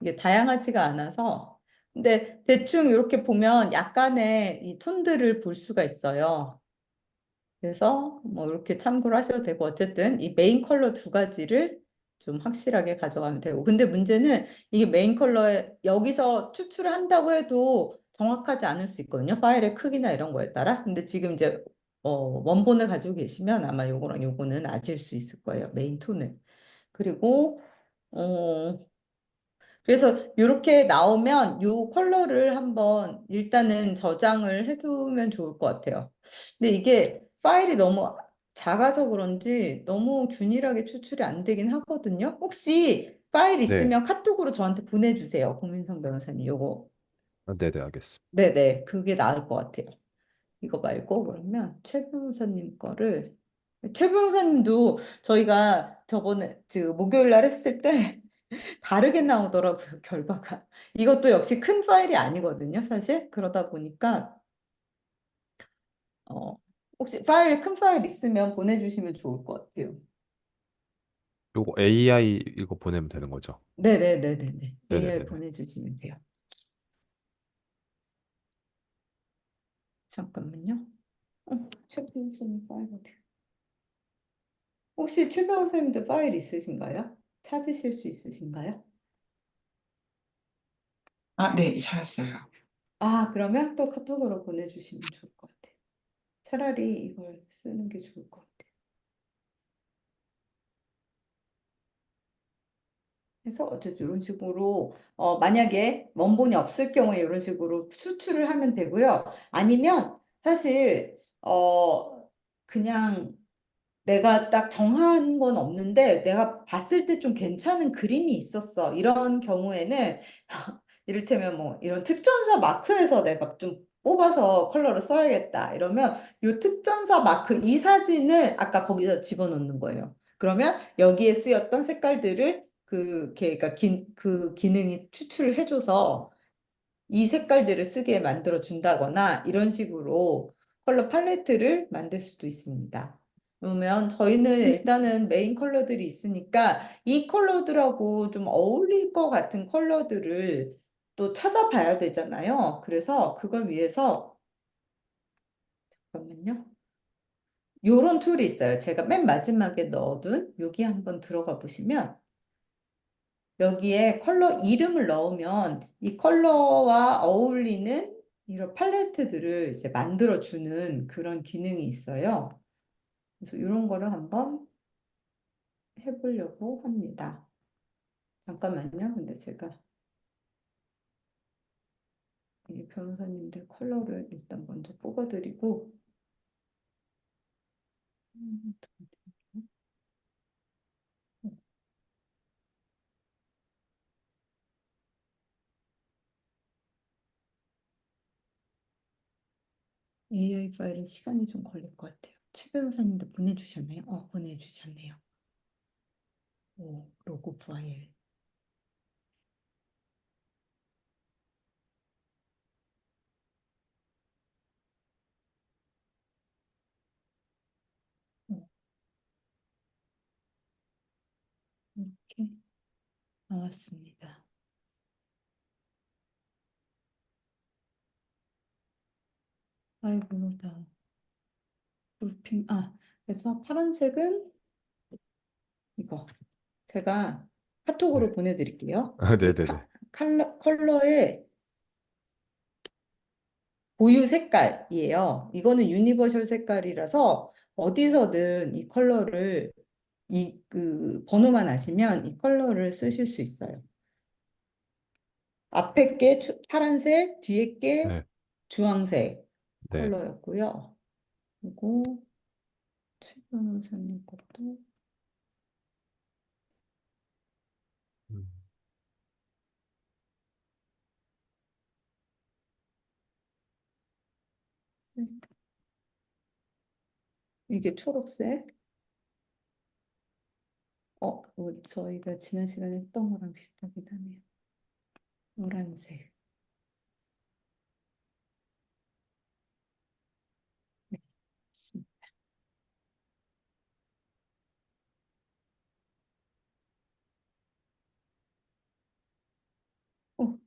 이게 다양하지가 않아서 근데 대충 이렇게 보면 약간의 이 톤들을 볼 수가 있어요. 그래서 뭐 이렇게 참고를 하셔도 되고 어쨌든 이 메인 컬러 두 가지를 좀 확실하게 가져가면 되고 근데 문제는 이게 메인 컬러에 여기서 추출을 한다고 해도 정확하지 않을 수 있거든요. 파일의 크기나 이런 거에 따라. 근데 지금 이제 원본을 가지고 계시면 아마 요거랑 요거는 아실 수 있을 거예요. 메인 톤을. 그리고 어 그래서 이렇게 나오면 요 컬러를 한번 일단은 저장을 해두면 좋을 것 같아요. 근데 이게 파일이 너무 작아서 그런지 너무 균일하게 추출이 안 되긴 하거든요. 혹시 파일 네. 있으면 카톡으로 저한테 보내주세요. 고민성 변호사님 요거. 아, 네네, 알겠습니다. 네네. 그게 나을 것 같아요. 이거 말고 그러면 최 변호사님 거를 최 변호사님도 저희가 저번에 목요일 날 했을 때 다르게 나오더라고요, 결과가. 이것도 역시 큰 파일이 아니거든요, 사실. 그러다 보니까, 어, 혹시 큰 파일 있으면 보내주시면 좋을 것 같아요. 요거 AI 이거 보내면 되는 거죠? 네네네네네. AI 네네네네. 보내주시면 돼요. 잠깐만요. 최 변호사님 파일 어디? 혹시 최 변호사님도 파일 있으신가요? 찾으실 수 있으신가요? 아, 네, 찾았어요. 아, 그러면 또 카톡으로 보내주시면 좋을 것 같아요. 차라리 이걸 쓰는 게 좋을 것 같아요. 그래서 어쨌든 이런 식으로 만약에 원본이 없을 경우에 이런 식으로 수출을 하면 되고요. 아니면 사실 그냥 내가 딱 정한 건 없는데 내가 봤을 때 좀 괜찮은 그림이 있었어. 이런 경우에는 이를테면 뭐 이런 특전사 마크에서 내가 좀 뽑아서 컬러를 써야겠다. 이러면 이 특전사 마크 이 사진을 아까 거기다 집어넣는 거예요. 그러면 여기에 쓰였던 색깔들을 걔가 그 기능이 추출을 해줘서 이 색깔들을 쓰게 만들어 준다거나 이런 식으로 컬러 팔레트를 만들 수도 있습니다. 그러면 저희는 일단은 메인 컬러들이 있으니까 이 컬러들하고 좀 어울릴 것 같은 컬러들을 또 찾아봐야 되잖아요. 그래서 그걸 위해서 잠깐만요. 요런 툴이 있어요. 제가 맨 마지막에 넣어둔 여기 한번 들어가 보시면 여기에 컬러 이름을 넣으면 이 컬러와 어울리는 이런 팔레트들을 이제 만들어주는 그런 기능이 있어요. 그래서 이런 거를 한번 해보려고 합니다. 잠깐만요. 근데 제가 이 변호사님들 컬러를 일단 먼저 뽑아드리고 AI 파일은 시간이 좀 걸릴 것 같아요. 최 변호사님도 보내주셨나요? 보내주셨네요. 오, 로고 파일. 어, 이렇게 나왔습니다. 아이고, 다 그래서 파란색은 이거. 제가 네. 카톡으로 보내드릴게요. 아, 이 네네네. 컬러의 고유 색깔이에요. 이거는 유니버셜 색깔이라서 어디서든 이 컬러를 그 번호만 아시면 이 컬러를 쓰실 수 있어요. 앞에 게 파란색, 뒤에 게 네. 주황색 네. 컬러였고요. 그리고 최 변호사님 것도 음. 이게 초록색. 저희가 지난 시간에 했던 거랑 비슷하긴 하네요. 노란색. 네, 맞습니다. 어,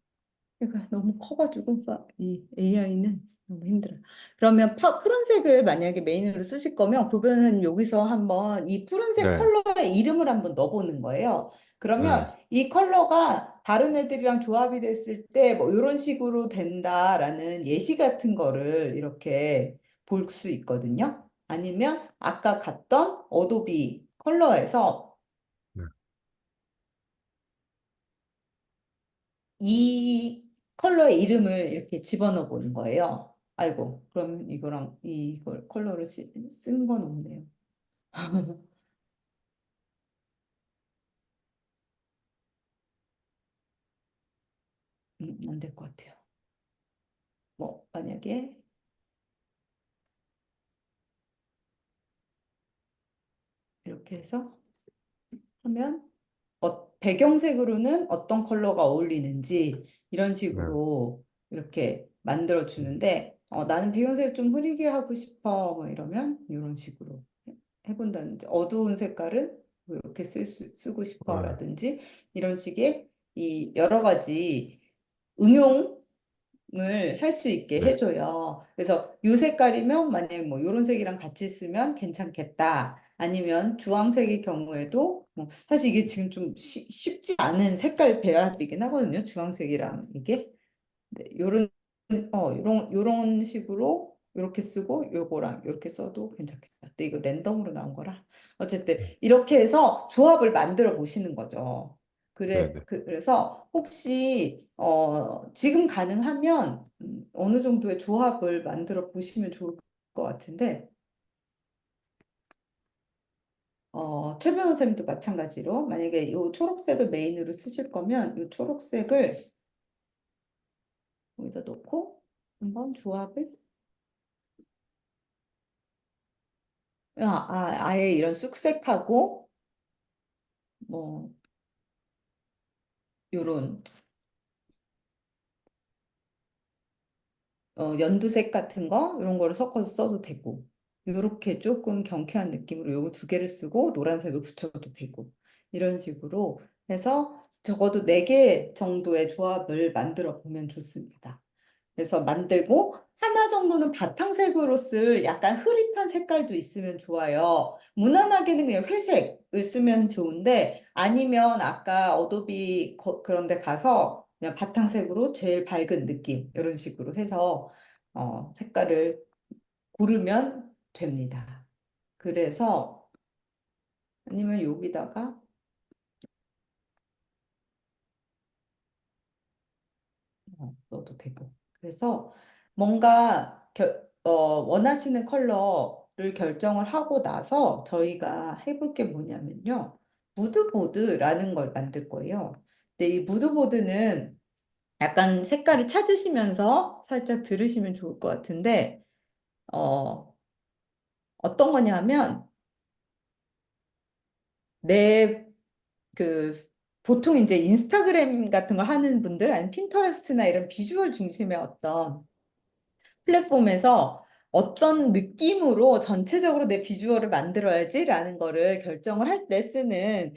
얘가 너무 커가지고 이 AI는 너무 힘들어요. 그러면 푸른색을 만약에 메인으로 쓰실 거면 그러면 여기서 한번 이 푸른색 네, 컬러의 이름을 한번 넣어보는 거예요. 네, 그러면 이 컬러가 다른 애들이랑 조합이 됐을 때 뭐 이런 식으로 된다라는 예시 같은 거를 이렇게 볼 수 있거든요. 아니면 아까 갔던 어도비 컬러에서 네, 이 컬러의 이름을 이렇게 집어넣어 보는 거예요. 아이고, 그러면 이거랑 이걸 컬러를 쓴 건 없네요. 안 될 것 같아요. 뭐, 만약에 이렇게 해서 하면 배경색으로는 어떤 컬러가 어울리는지 이런 네, 식으로 이렇게 만들어 주는데 나는 배경색을 좀 흐리게 하고 싶어 뭐 이러면 이런 식으로 해본다든지 어두운 색깔은 뭐 이렇게 쓰고 네, 싶어라든지 이런 식의 이 여러 가지 응용을 할 수 있게 네, 해줘요. 그래서 요 색깔이면 만약에 뭐 요런 색이랑 같이 쓰면 괜찮겠다. 아니면 주황색의 경우에도 뭐 사실 이게 지금 좀 쉽지 않은 색깔 배합이긴 하거든요. 주황색이랑 이게. 네, 요런 식으로 이렇게 쓰고 요거랑 이렇게 써도 괜찮겠다. 근데 이거 랜덤으로 나온 거라. 어쨌든 이렇게 해서 조합을 만들어 보시는 거죠. 네, 네. 그래서 혹시 지금 가능하면 어느 정도의 조합을 만들어 보시면 좋을 것 같은데 최 변호사님도 마찬가지로 만약에 이 초록색을 메인으로 쓰실 거면 이 초록색을 여기다 놓고 한번 조합을 아예 이런 쑥색하고 뭐 요런 연두색 같은 거 이런 거를 섞어서 써도 되고 요렇게 조금 경쾌한 느낌으로 요거 두 개를 쓰고 노란색을 붙여도 되고 이런 식으로 해서 적어도 네 개 정도의 조합을 만들어 보면 좋습니다. 그래서 만들고 하나 정도는 바탕색으로 쓸 약간 흐릿한 색깔도 있으면 좋아요. 무난하게는 그냥 회색을 쓰면 좋은데 아니면 아까 어도비 그런 데 가서 그냥 바탕색으로 제일 밝은 느낌 이런 식으로 해서 색깔을 고르면 됩니다. 그래서 아니면 여기다가 넣어도 되고. 그래서 뭔가 원하시는 컬러를 결정을 하고 나서 저희가 해볼 게 뭐냐면요. 무드보드라는 걸 만들 거예요. 근데 이 무드보드는 약간 색깔을 찾으시면서 살짝 들으시면 좋을 것 같은데, 어떤 거냐면, 내 그, 보통 이제 인스타그램 같은 걸 하는 분들, 아니면 핀터레스트나 이런 비주얼 중심의 어떤 플랫폼에서 어떤 느낌으로 전체적으로 내 비주얼을 만들어야지라는 거를 결정을 할 때 쓰는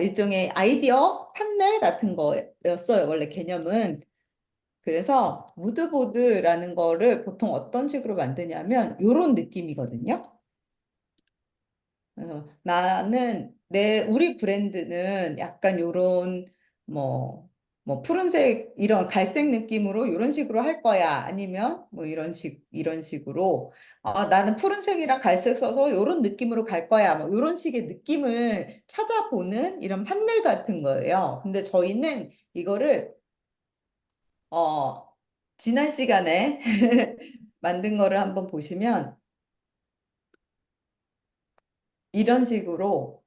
일종의 아이디어 판넬 같은 거였어요. 원래 개념은. 그래서 무드보드라는 거를 보통 어떤 식으로 만드냐면 이런 느낌이거든요. 우리 브랜드는 약간 요런, 뭐, 푸른색, 이런 갈색 느낌으로 이런 식으로 할 거야. 아니면, 뭐, 이런 식으로, 나는 푸른색이랑 갈색 써서 이런 느낌으로 갈 거야. 뭐, 이런 식의 느낌을 찾아보는 이런 판넬 같은 거예요. 근데 저희는 이거를, 어, 지난 시간에 만든 거를 한번 보시면, 이런 식으로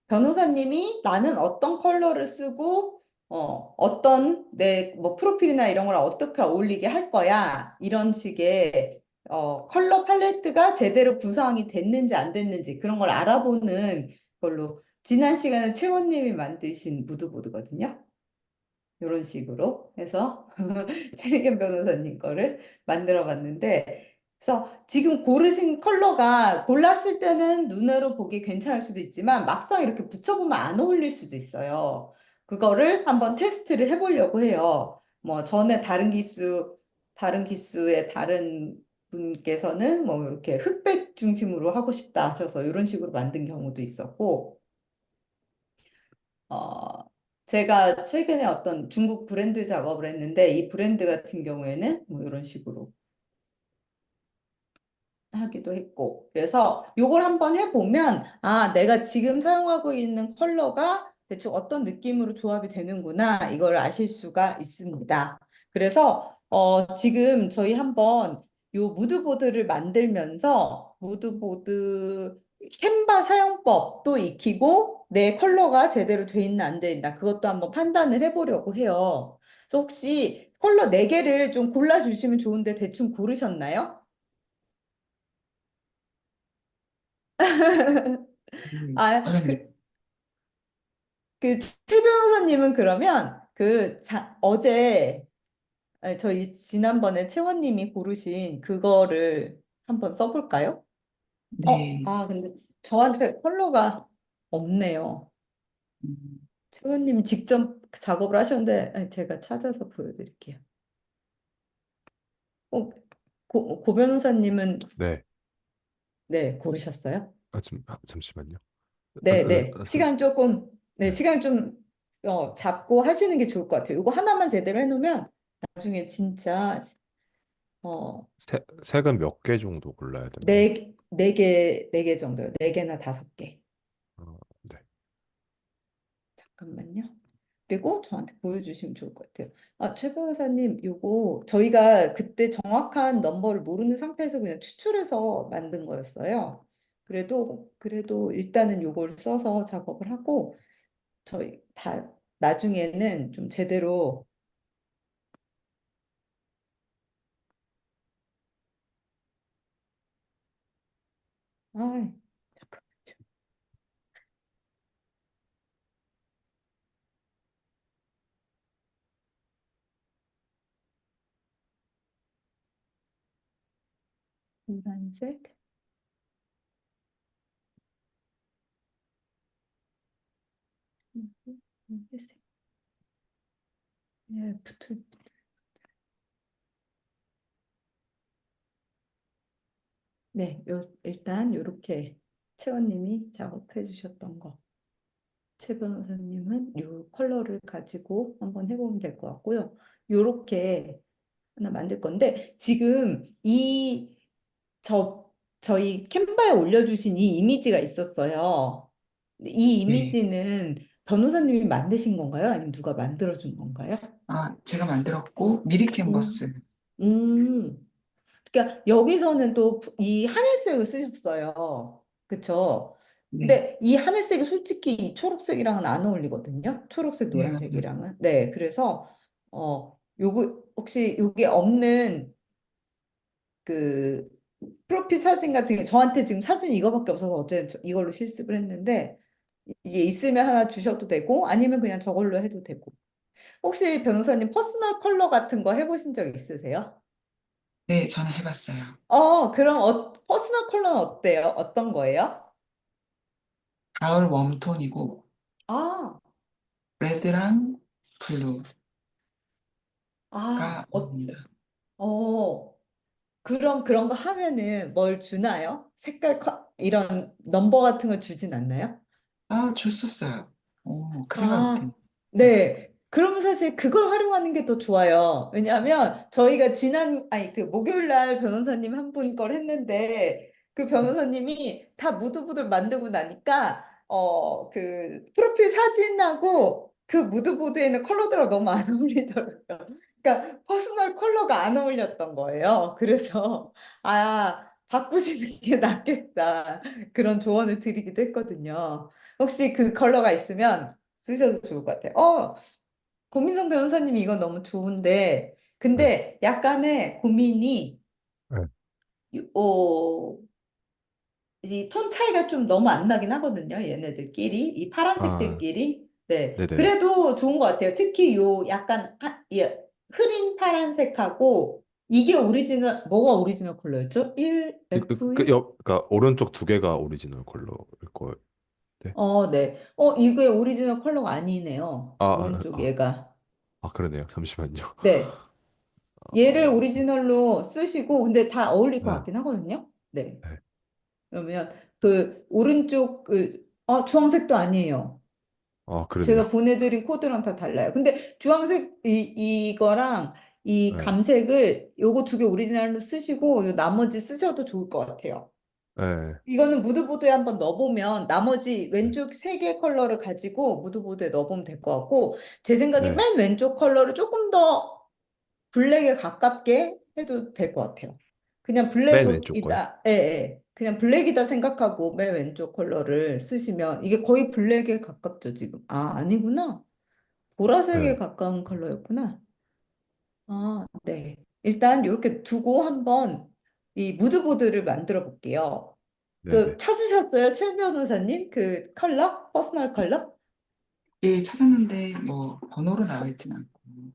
변호사님이 나는 어떤 컬러를 쓰고 어떤 내 뭐 프로필이나 이런 걸 어떻게 어울리게 할 거야 이런 식의 컬러 팔레트가 제대로 구성이 됐는지 안 됐는지 그런 걸 알아보는 걸로 지난 시간에 채원님이 만드신 무드보드거든요. 이런 식으로 해서 최미경 변호사님 거를 만들어 봤는데 그래서 지금 고르신 컬러가 골랐을 때는 눈으로 보기 괜찮을 수도 있지만 막상 이렇게 붙여보면 안 어울릴 수도 있어요. 그거를 한번 테스트를 해보려고 해요. 뭐 전에 다른 기수의 다른 분께서는 뭐 이렇게 흑백 중심으로 하고 싶다 하셔서 이런 식으로 만든 경우도 있었고 어, 제가 최근에 어떤 중국 브랜드 작업을 했는데 이 브랜드 같은 경우에는 뭐 이런 식으로 하기도 했고 그래서 요걸 한번 해보면 아 내가 지금 사용하고 있는 컬러가 대충 어떤 느낌으로 조합이 되는구나 이걸 아실 수가 있습니다. 그래서 지금 저희 한번 요 무드보드를 만들면서 무드보드 캔바 사용법도 익히고 내 컬러가 제대로 돼 있나 안 돼 있나 그것도 한번 판단을 해보려고 해요. 그래서 혹시 컬러 4개를 좀 골라주시면 좋은데 대충 고르셨나요? 아, 어렵네. 최 변호사님은 그러면 어제 저희 지난번에 채원님이 고르신 그거를 한번 써볼까요? 네. 근데 저한테 컬러가 없네요. 음, 채원님 직접 작업을 하셨는데 제가 찾아서 보여드릴게요. 어, 고 변호사님은 네. 네, 고르셨어요? 잠시만요. 아, 네, 네. 네, 네. 시간 좀 잡고 하시는 게 좋을 것 같아요. 이거 하나만 제대로 해놓으면 나중에 진짜 어, 색은 몇 개 정도 골라야 되나요? 네 개 정도요. 네 개나 다섯 개. 네. 잠깐만요. 그리고 저한테 보여주시면 좋을 것 같아요. 최 변호사님, 요거 저희가 그때 정확한 넘버를 모르는 상태에서 그냥 추출해서 만든 거였어요. 그래도 일단은 요걸 써서 작업을 하고 저희 다 나중에는 좀 제대로 아, 잠깐 노란색, 회색, 예, 네, 일단 요렇게 채원님이 작업해 주셨던 거. 최 변호사님은 요 컬러를 가지고 한번 해보면 될 것 같고요. 요렇게 하나 만들 건데 지금 저 저희 캔바에 올려주신 이 이미지가 있었어요. 이 네. 이미지는 변호사님이 만드신 건가요? 아니면 누가 만들어준 건가요? 제가 만들었고, 미리 음, 캔버스. 음. 그러니까 여기서는 또 이 하늘색을 쓰셨어요. 그쵸? 네. 근데 이 하늘색이 솔직히 이 초록색이랑은 안 어울리거든요. 초록색, 네, 맞아요. 노란색이랑은. 네, 그래서 요거 혹시 요게 없는 그 프로필 사진 같은 게 저한테 지금 사진이 이거밖에 없어서 어제 이걸로 실습을 했는데 이게 있으면 하나 주셔도 되고 아니면 그냥 저걸로 해도 되고. 혹시 변호사님 퍼스널 컬러 같은 거 해보신 적 있으세요? 네, 저는 해봤어요. 그럼 퍼스널 컬러는 어때요? 어떤 거예요? 가을 웜톤이고, 아, 레드랑 블루가 아, 어울립니다. 어, 그럼 그런 거 하면은 뭘 주나요? 이런 넘버 같은 거 주진 않나요? 줬었어요. 그 생각 아, 못했네. 네. 그러면 사실 그걸 활용하는 게 더 좋아요. 왜냐하면 저희가 아니, 그 목요일 날 변호사님 한 분 걸 했는데 그 변호사님이 다 무드보드 만들고 나니까 그 프로필 사진하고 그 무드보드에는 컬러들하고 너무 안 어울리더라고요. 그러니까 퍼스널 컬러가 안 어울렸던 거예요. 그래서 바꾸시는 게 낫겠다. 그런 조언을 드리기도 했거든요. 혹시 그 컬러가 있으면 쓰셔도 좋을 것 같아요. 고민성 변호사님이 이거 너무 좋은데, 네. 근데 약간의 고민이 네. 이 톤 차이가 좀 너무 안 나긴 하거든요. 얘네들끼리, 이 아, 파란색들끼리. 네. 네네. 그래도 좋은 것 같아요. 특히 요 약간 예, 흐린 파란색하고 이게 오리지널, 뭐가 오리지널 컬러였죠? 그, 1F1? 그러니까 오른쪽 두 개가 오리지널 컬러일 거예요. 네. 네. 이게 오리지널 컬러가 아니네요. 아, 아, 오른쪽 아, 얘가. 아, 그러네요. 잠시만요. 네. 얘를 어, 오리지널로 쓰시고, 근데 다 어울릴 것 네, 같긴 하거든요. 네. 네. 그러면 그 오른쪽 주황색도 아니에요. 아, 그러네요. 제가 보내드린 코드랑 다 달라요. 근데 주황색 이거랑 이 네, 감색을 요거 두 개 오리지널로 쓰시고 요 나머지 쓰셔도 좋을 것 같아요. 네, 이거는 무드보드에 한번 넣어보면 나머지 네, 왼쪽 세 개 컬러를 가지고 무드보드에 넣어보면 될 것 같고 제 생각에 네. 맨 왼쪽 컬러를 조금 더 블랙에 가깝게 해도 될 것 같아요. 그냥 맨 왼쪽 거요? 블랙이다, 예, 예. 그냥 블랙이다 생각하고 맨 왼쪽 컬러를 쓰시면 이게 거의 블랙에 가깝죠, 지금. 아니구나. 보라색에 네, 가까운 컬러였구나. 네. 일단 이렇게 두고 한번 이 무드보드를 만들어 볼게요. 네, 네. 찾으셨어요? 최 변호사님? 그 컬러? 퍼스널 컬러? 예, 찾았는데 뭐 번호로 나와 있진 않고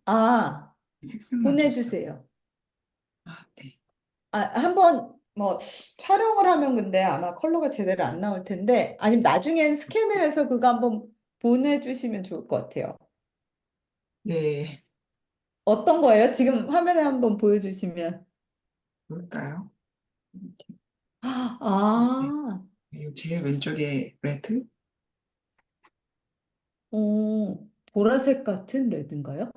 아, 색상만 봤어요. 보내주세요. 네. 한번 뭐 촬영을 하면 근데 아마 컬러가 제대로 안 나올 텐데 아니면 나중엔 스캔을 해서 그거 한번 보내주시면 좋을 것 같아요. 네, 어떤 거예요? 지금 화면에 한번 보여주시면. 뭘까요? 네. 아, 제일 왼쪽에 레드? 보라색 같은 레드인가요?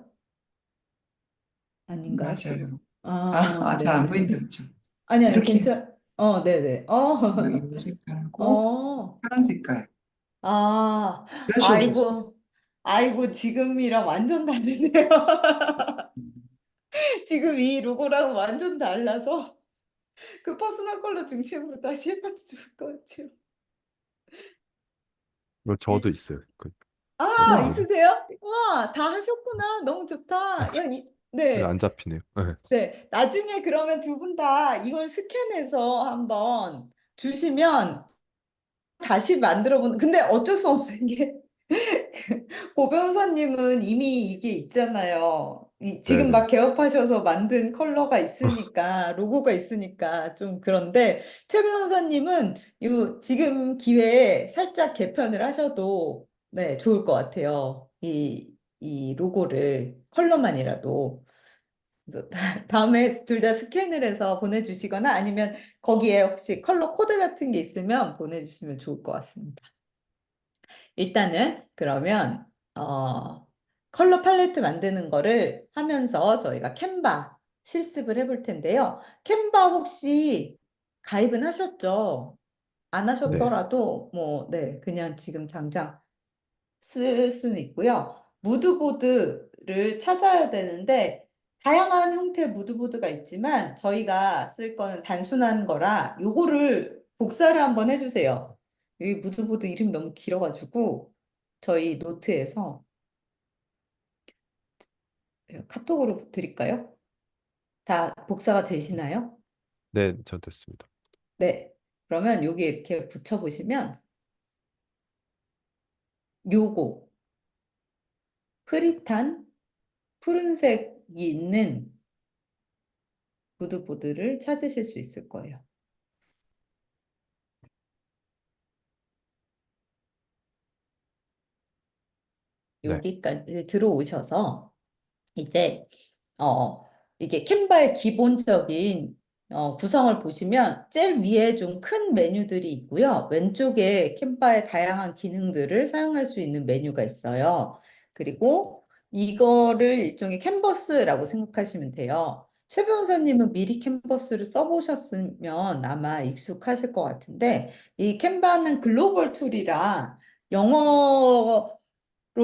아닌가요? 맞아요. 잘 안 네네. 보인다, 그쵸? 아니요, 이렇게 네네. 이 색깔하고 어, 파란 색깔. 아, 이런 식으로 줄 수 있어요. 아이고, 지금이랑 완전 다르네요. 지금 이 로고랑 완전 달라서 그 퍼스널 컬러 중심으로 다시 해봐도 좋을 것 같아요. 이거 저도 있어요. 우와, 있으세요? 와, 다 하셨구나. 너무 좋다. 근데 안 네, 잡히네요. 네. 네. 나중에 그러면 두 분 다 이걸 스캔해서 한번 주시면 다시 만들어 보는, 근데 어쩔 수 없는 게 고 변호사님은 이미 이게 있잖아요. 지금 막 네네. 개업하셔서 만든 컬러가 있으니까, 로고가 있으니까 좀 그런데, 최 변호사님은 지금 기회에 살짝 개편을 하셔도, 네, 좋을 것 같아요. 이 로고를, 컬러만이라도. 그래서 다음에 둘 다 스캔을 해서 보내주시거나 아니면 거기에 혹시 컬러 코드 같은 게 있으면 보내주시면 좋을 것 같습니다. 일단은 그러면 컬러 팔레트 만드는 거를 하면서 저희가 캔바 실습을 해볼 텐데요. 캔바 혹시 가입은 하셨죠? 안 네. 하셨더라도 뭐, 네, 그냥 지금 당장 쓸 수는 있고요. 무드보드를 찾아야 되는데 다양한 형태의 무드보드가 있지만 저희가 쓸 거는 단순한 거라 요거를 복사를 한번 해주세요. 이 무드보드 이름이 너무 길어가지고 저희 노트에서 카톡으로 드릴까요? 다 복사가 되시나요? 네, 저 됐습니다. 네. 그러면 여기 이렇게 붙여보시면 요거 흐릿한 푸른색이 있는 무드보드를 찾으실 수 있을 거예요. 네. 여기까지 들어오셔서 이제 어 이게 캔바의 기본적인 구성을 보시면 제일 위에 좀 큰 메뉴들이 있고요. 왼쪽에 캔바의 다양한 기능들을 사용할 수 있는 메뉴가 있어요. 그리고 이거를 일종의 캔버스라고 생각하시면 돼요. 최 변호사님은 미리 캔버스를 써보셨으면 아마 익숙하실 것 같은데 이 캔바는 글로벌 툴이라 영어로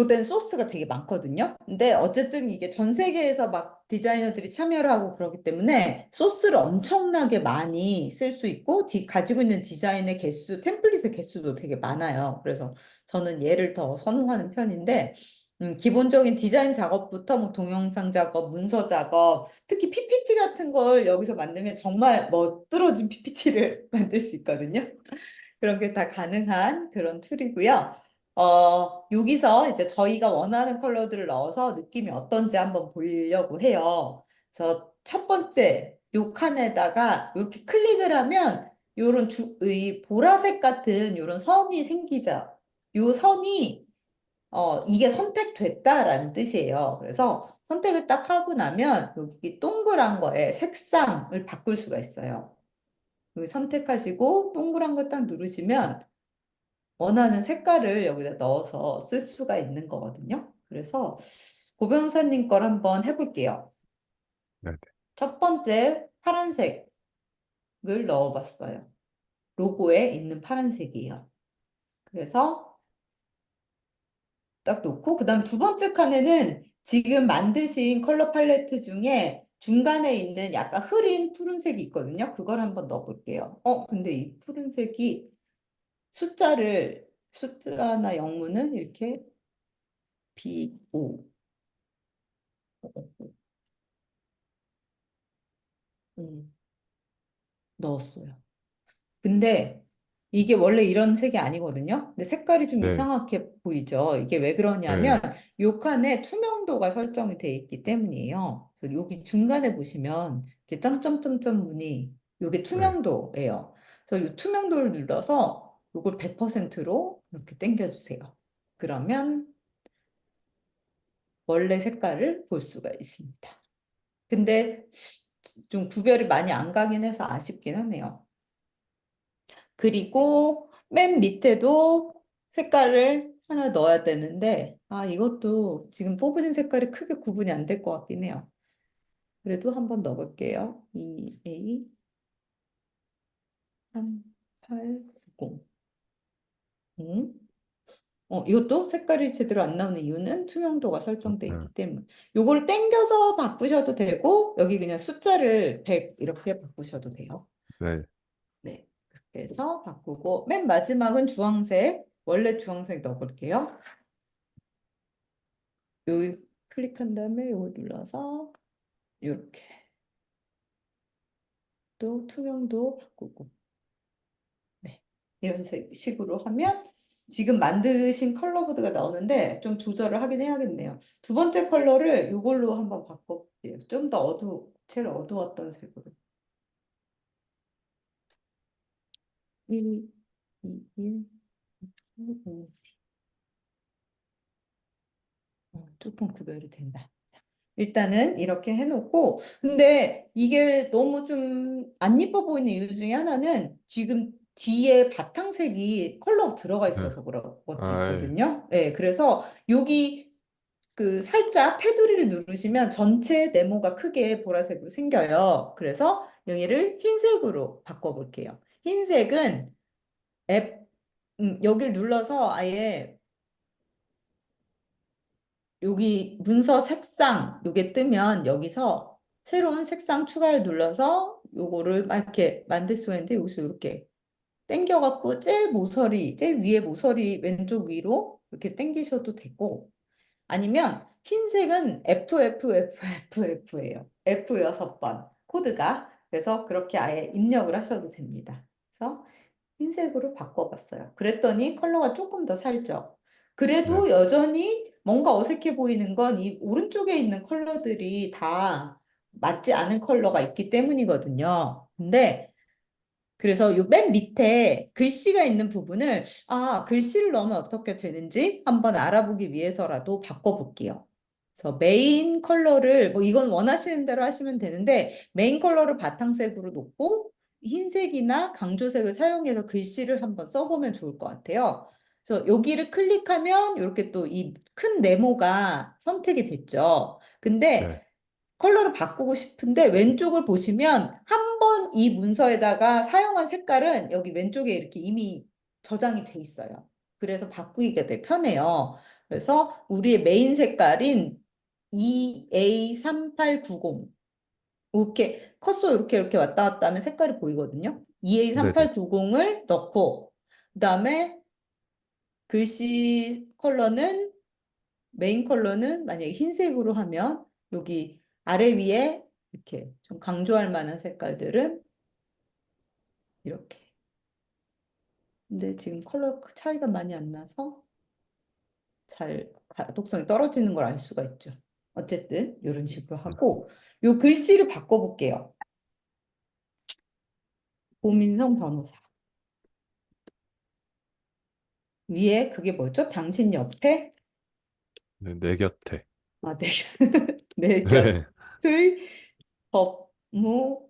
된 소스가 되게 많거든요. 근데 어쨌든 이게 전 세계에서 막 디자이너들이 참여를 하고 그러기 때문에 소스를 엄청나게 많이 쓸 수 있고 가지고 있는 디자인의 개수, 템플릿의 개수도 되게 많아요. 그래서 저는 얘를 더 선호하는 편인데 기본적인 디자인 작업부터 뭐 동영상 작업, 문서 작업, 특히 PPT 같은 걸 여기서 만들면 정말 멋들어진 PPT를 만들 수 있거든요. 그런 게 다 가능한 그런 툴이고요. 여기서 이제 저희가 원하는 컬러들을 넣어서 느낌이 어떤지 한번 보려고 해요. 그래서 첫 번째, 요 칸에다가 이렇게 클릭을 하면 요런 이 보라색 같은 요런 선이 생기죠. 요 선이 이게 선택됐다라는 뜻이에요. 그래서 선택을 딱 하고 나면 여기 동그란 거에 색상을 바꿀 수가 있어요. 여기 선택하시고 동그란 걸 딱 누르시면 원하는 색깔을 여기다 넣어서 쓸 수가 있는 거거든요. 그래서 고변호사님 걸 한번 해볼게요. 네. 첫 번째 파란색을 넣어봤어요. 로고에 있는 파란색이에요. 그래서 딱 놓고 그다음 두 번째 칸에는 지금 만드신 컬러 팔레트 중에 중간에 있는 약간 흐린 푸른색이 있거든요. 그걸 한번 넣어볼게요. 근데 이 푸른색이 숫자나 영문은 이렇게 BO 음, 넣었어요. 근데 이게 원래 이런 색이 아니거든요. 근데 색깔이 좀 네. 이상하게 보이죠. 이게 왜 그러냐면 네. 요 칸에 투명도가 설정이 되어 있기 때문이에요. 그래서 여기 중간에 보시면 이렇게 점점점점 무늬 요게 네. 투명도예요. 그래서 이 투명도를 눌러서 요걸 100%로 이렇게 당겨주세요. 그러면 원래 색깔을 볼 수가 있습니다. 근데 좀 구별이 많이 안 가긴 해서 아쉽긴 하네요. 그리고 맨 밑에도 색깔을 하나 넣어야 되는데, 이것도 지금 뽑으신 색깔이 크게 구분이 안 될 것 같긴 해요. 그래도 한번 넣어볼게요. 2A 3890. 이것도 색깔이 제대로 안 나오는 이유는 투명도가 설정돼 네. 있기 때문. 요걸 땡겨서 바꾸셔도 되고, 여기 그냥 숫자를 100 이렇게 바꾸셔도 돼요. 네. 네. 그렇게 해서 바꾸고, 맨 마지막은 주황색. 원래 주황색 넣어볼게요. 여기 클릭한 다음에 이걸 눌러서 이렇게 또 투명도 바꾸고 네 이런 식으로 하면 지금 만드신 컬러 보드가 나오는데 좀 조절을 하긴 해야겠네요. 두 번째 컬러를 이걸로 한번 바꿔볼게요. 좀 더 제일 어두웠던 색으로 1, 2, 1, 5, 조금 구별이 된다. 일단은 이렇게 해놓고 근데 이게 너무 좀 안 예뻐 보이는 이유 중에 하나는 지금 뒤에 바탕색이 컬러가 들어가 네. 있어서 그런 것도 아이. 있거든요. 네, 그래서 여기 그 살짝 테두리를 누르시면 전체 네모가 크게 보라색으로 생겨요. 그래서 여기를 흰색으로 바꿔볼게요. 흰색은 여기를 눌러서 아예 여기 문서 색상 요게 뜨면 여기서 새로운 색상 추가를 눌러서 요거를 막 이렇게 만들 수가 있는데 여기서 이렇게 당겨갖고 제일 위에 모서리 왼쪽 위로 이렇게 당기셔도 되고 아니면 흰색은 FFFFF예요. F 6번 코드가 그래서 그렇게 아예 입력을 하셔도 됩니다. 그래서 흰색으로 바꿔봤어요. 그랬더니 컬러가 조금 더 살죠. 네. 그래도 여전히 뭔가 어색해 보이는 건 이 오른쪽에 있는 컬러들이 다 맞지 않은 컬러가 있기 때문이거든요. 근데 그래서 요 맨 밑에 글씨가 있는 부분을 글씨를 넣으면 어떻게 되는지 한번 알아보기 위해서라도 바꿔볼게요. 그래서 메인 컬러를 뭐 이건 원하시는 대로 하시면 되는데 메인 컬러를 바탕색으로 놓고 흰색이나 강조색을 사용해서 글씨를 한번 써보면 좋을 것 같아요. 그래서 여기를 클릭하면 이렇게 또 이 큰 네모가 선택이 됐죠. 네. 근데 컬러를 바꾸고 싶은데 왼쪽을 보시면 한 번 이 문서에다가 사용한 색깔은 여기 왼쪽에 이렇게 이미 저장이 돼 있어요. 그래서 바꾸기가 되게 편해요. 그래서 우리의 메인 색깔인 EA3890 이렇게 커서 이렇게 왔다 갔다 하면 색깔이 보이거든요. 네네. EA3890을 넣고 그다음에 글씨 컬러는 메인 컬러는 만약에 흰색으로 하면 여기 아래 위에 이렇게 좀 강조할 만한 색깔들은 이렇게. 근데 지금 컬러 차이가 많이 안 나서 잘 독성이 떨어지는 걸 알 수가 있죠. 어쨌든 이런 식으로 하고 요 글씨를 바꿔볼게요. 고민성 변호사. 위에 그게 뭐죠? 당신 옆에 네, 내 곁에. 아, 내, 내 네. 곁의 법무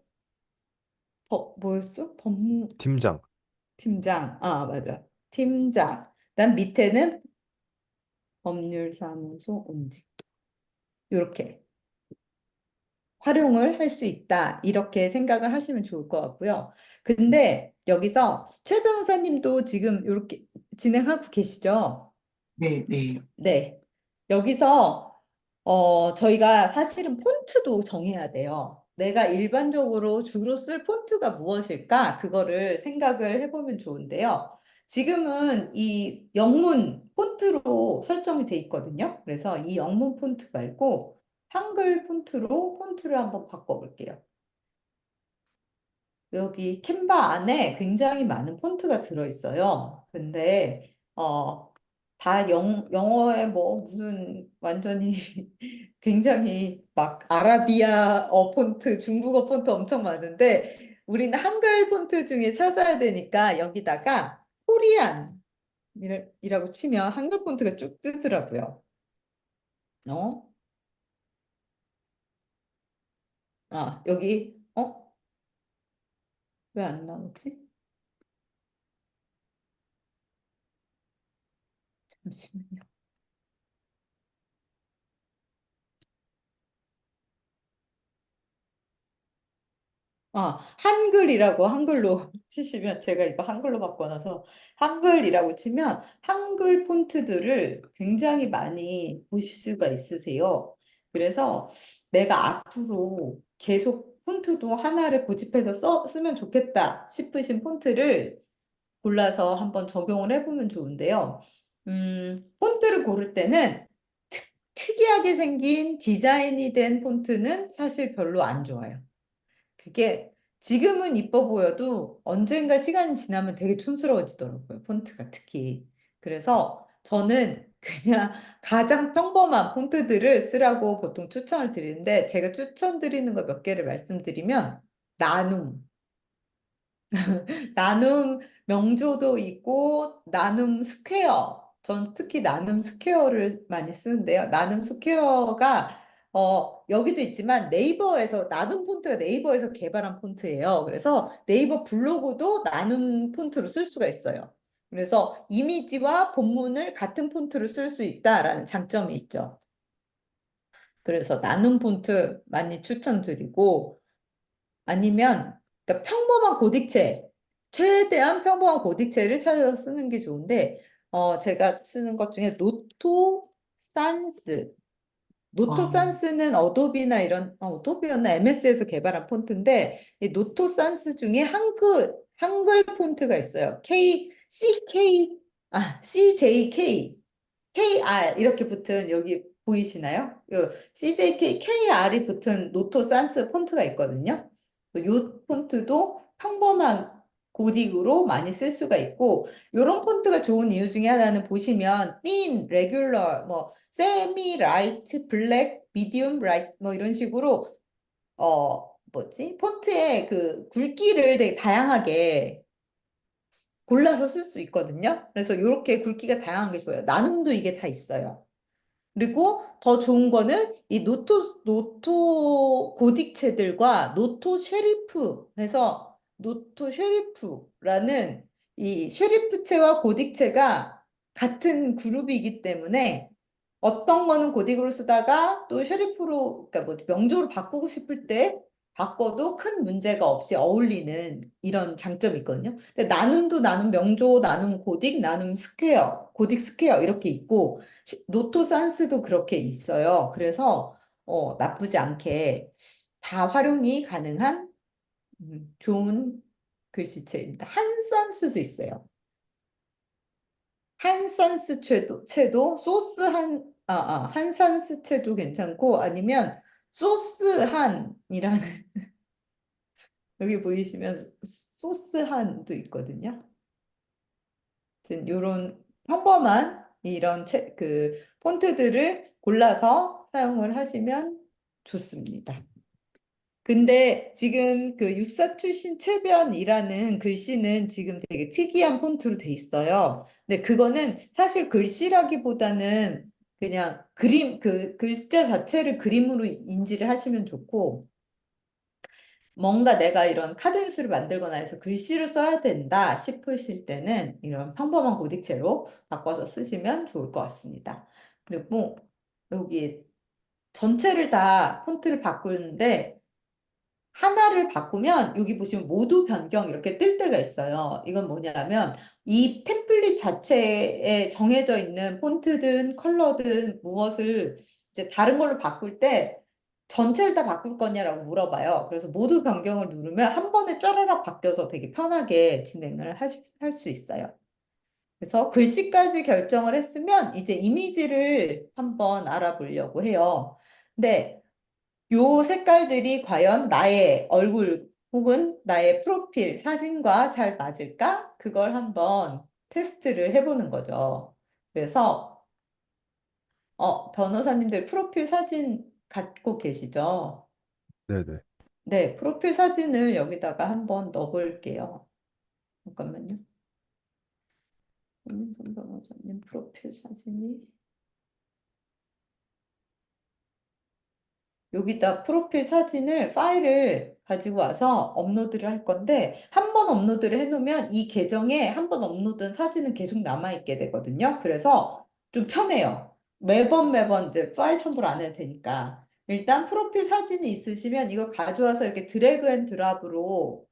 뭐였어? 법무 팀장. 팀장. 아, 맞아. 팀장. 그다음 밑에는 법률사무소 옹직. 이렇게 활용을 할 수 있다. 이렇게 생각을 하시면 좋을 것 같고요. 근데 여기서 최 변호사님도 지금 이렇게 진행하고 계시죠? 네, 네. 네. 여기서 저희가 사실은 폰트도 정해야 돼요. 내가 일반적으로 주로 쓸 폰트가 무엇일까? 그거를 생각을 해보면 좋은데요. 지금은 이 영문 폰트로 설정이 돼 있거든요. 그래서 이 영문 폰트 말고 한글 폰트로 폰트를 한번 바꿔볼게요. 여기 캔바 안에 굉장히 많은 폰트가 들어있어요. 근데 다 영어에 뭐 무슨 완전히 굉장히 막 아라비아어 폰트, 중국어 폰트 엄청 많은데 우리는 한글 폰트 중에 찾아야 되니까 여기다가 코리안이라고 치면 한글 폰트가 쭉 뜨더라고요. 어? 아, 여기 왜 안 나오지? 잠시만요. 한글이라고 한글로 치시면 제가 이거 한글로 바꿔놔서 한글이라고 치면 한글 폰트들을 굉장히 많이 보실 수가 있으세요. 그래서 내가 앞으로 계속 폰트도 하나를 고집해서 쓰면 좋겠다 싶으신 폰트를 골라서 한번 적용을 해보면 좋은데요. 폰트를 고를 때는 특이하게 생긴 디자인이 된 폰트는 사실 별로 안 좋아요. 그게 지금은 이뻐 보여도 언젠가 시간이 지나면 되게 촌스러워지더라고요. 폰트가 특히. 그래서 저는 그냥 가장 평범한 폰트들을 쓰라고 보통 추천을 드리는데 제가 추천드리는 거 몇 개를 말씀드리면 나눔. 나눔 명조도 있고 나눔 스퀘어. 전 특히 나눔 스퀘어를 많이 쓰는데요. 나눔 스퀘어가 여기도 있지만 네이버에서 나눔 폰트가 네이버에서 개발한 폰트예요. 그래서 네이버 블로그도 나눔 폰트로 쓸 수가 있어요. 그래서 이미지와 본문을 같은 폰트로 쓸 수 있다라는 장점이 있죠. 그래서 나눔 폰트 많이 추천드리고 아니면 그러니까 평범한 고딕체, 최대한 평범한 고딕체를 찾아서 쓰는 게 좋은데 제가 쓰는 것 중에 노토 산스 노토 와, 산스는 어도비나 이런 어도비였나 MS에서 개발한 폰트인데 이 노토 산스 중에 한글 폰트가 있어요. CJK KR 이렇게 붙은 여기 보이시나요? 요 CJK KR이 붙은 노토 산스 폰트가 있거든요. 이 폰트도 평범한 고딕으로 많이 쓸 수가 있고 이런 폰트가 좋은 이유 중에 하나는 보시면 thin, regular, 뭐 semi, light, black, medium, light 뭐 이런 식으로 뭐지? 폰트의 그 굵기를 되게 다양하게 골라서 쓸 수 있거든요. 그래서 이렇게 굵기가 다양한 게 좋아요. 나눔도 이게 다 있어요. 그리고 더 좋은 거는 이 노토 고딕체들과 노토 쉐리프 해서 노토 쉐리프라는 이 쉐리프체와 고딕체가 같은 그룹이기 때문에 어떤 거는 고딕으로 쓰다가 또 쉐리프로 그러니까 뭐 명조로 바꾸고 싶을 때 바꿔도 큰 문제가 없이 어울리는 이런 장점이 있거든요. 근데 나눔도 나눔 명조, 나눔 고딕, 나눔 스퀘어, 고딕 스퀘어 이렇게 있고 노토 산스도 그렇게 있어요. 그래서 나쁘지 않게 다 활용이 가능한 좋은 글씨체입니다. 한 산수도 있어요. 한 산스 채도 소스 한산스체도 괜찮고, 아니면 소스한이라는, 여기 보이시면 소스한도 있거든요. 이런 평범한 이런 폰트들을 골라서 사용을 하시면 좋습니다. 근데 지금 그 육사 출신 최변이라는 글씨는 지금 되게 특이한 폰트로 돼 있어요. 근데 그거는 사실 글씨라기보다는 그냥 그 글자 자체를 그림으로 인지를 하시면 좋고, 뭔가 내가 이런 카드 뉴스를 만들거나 해서 글씨를 써야 된다 싶으실 때는 이런 평범한 고딕체로 바꿔서 쓰시면 좋을 것 같습니다. 그리고 여기 전체를 다 폰트를 바꾸는데 하나를 바꾸면 여기 보시면 모두 변경 이렇게 뜰 때가 있어요. 이건 뭐냐면 이 템플릿 자체에 정해져 있는 폰트든 컬러든 무엇을 이제 다른 걸로 바꿀 때 전체를 다 바꿀 거냐라고 물어봐요. 그래서 모두 변경을 누르면 한 번에 쫘라락 바뀌어서 되게 편하게 진행을 할 수 있어요. 그래서 글씨까지 결정을 했으면 이제 이미지를 한번 알아보려고 해요. 근데 요 색깔들이 과연 나의 얼굴 혹은 나의 프로필 사진과 잘 맞을까? 그걸 한번 테스트를 해보는 거죠. 그래서 변호사님들 프로필 사진 갖고 계시죠? 네네. 네, 프로필 사진을 여기다가 한번 넣어볼게요. 잠깐만요. 변호사님 프로필 사진이 여기다 프로필 사진을 파일을 가지고 와서 업로드를 할 건데 한 번 업로드를 해놓으면 이 계정에 한 번 업로드한 사진은 계속 남아있게 되거든요. 그래서 좀 편해요. 매번 이제 파일 첨부를 안 해도 되니까. 일단 프로필 사진이 있으시면 이걸 가져와서 이렇게 드래그 앤 드랍으로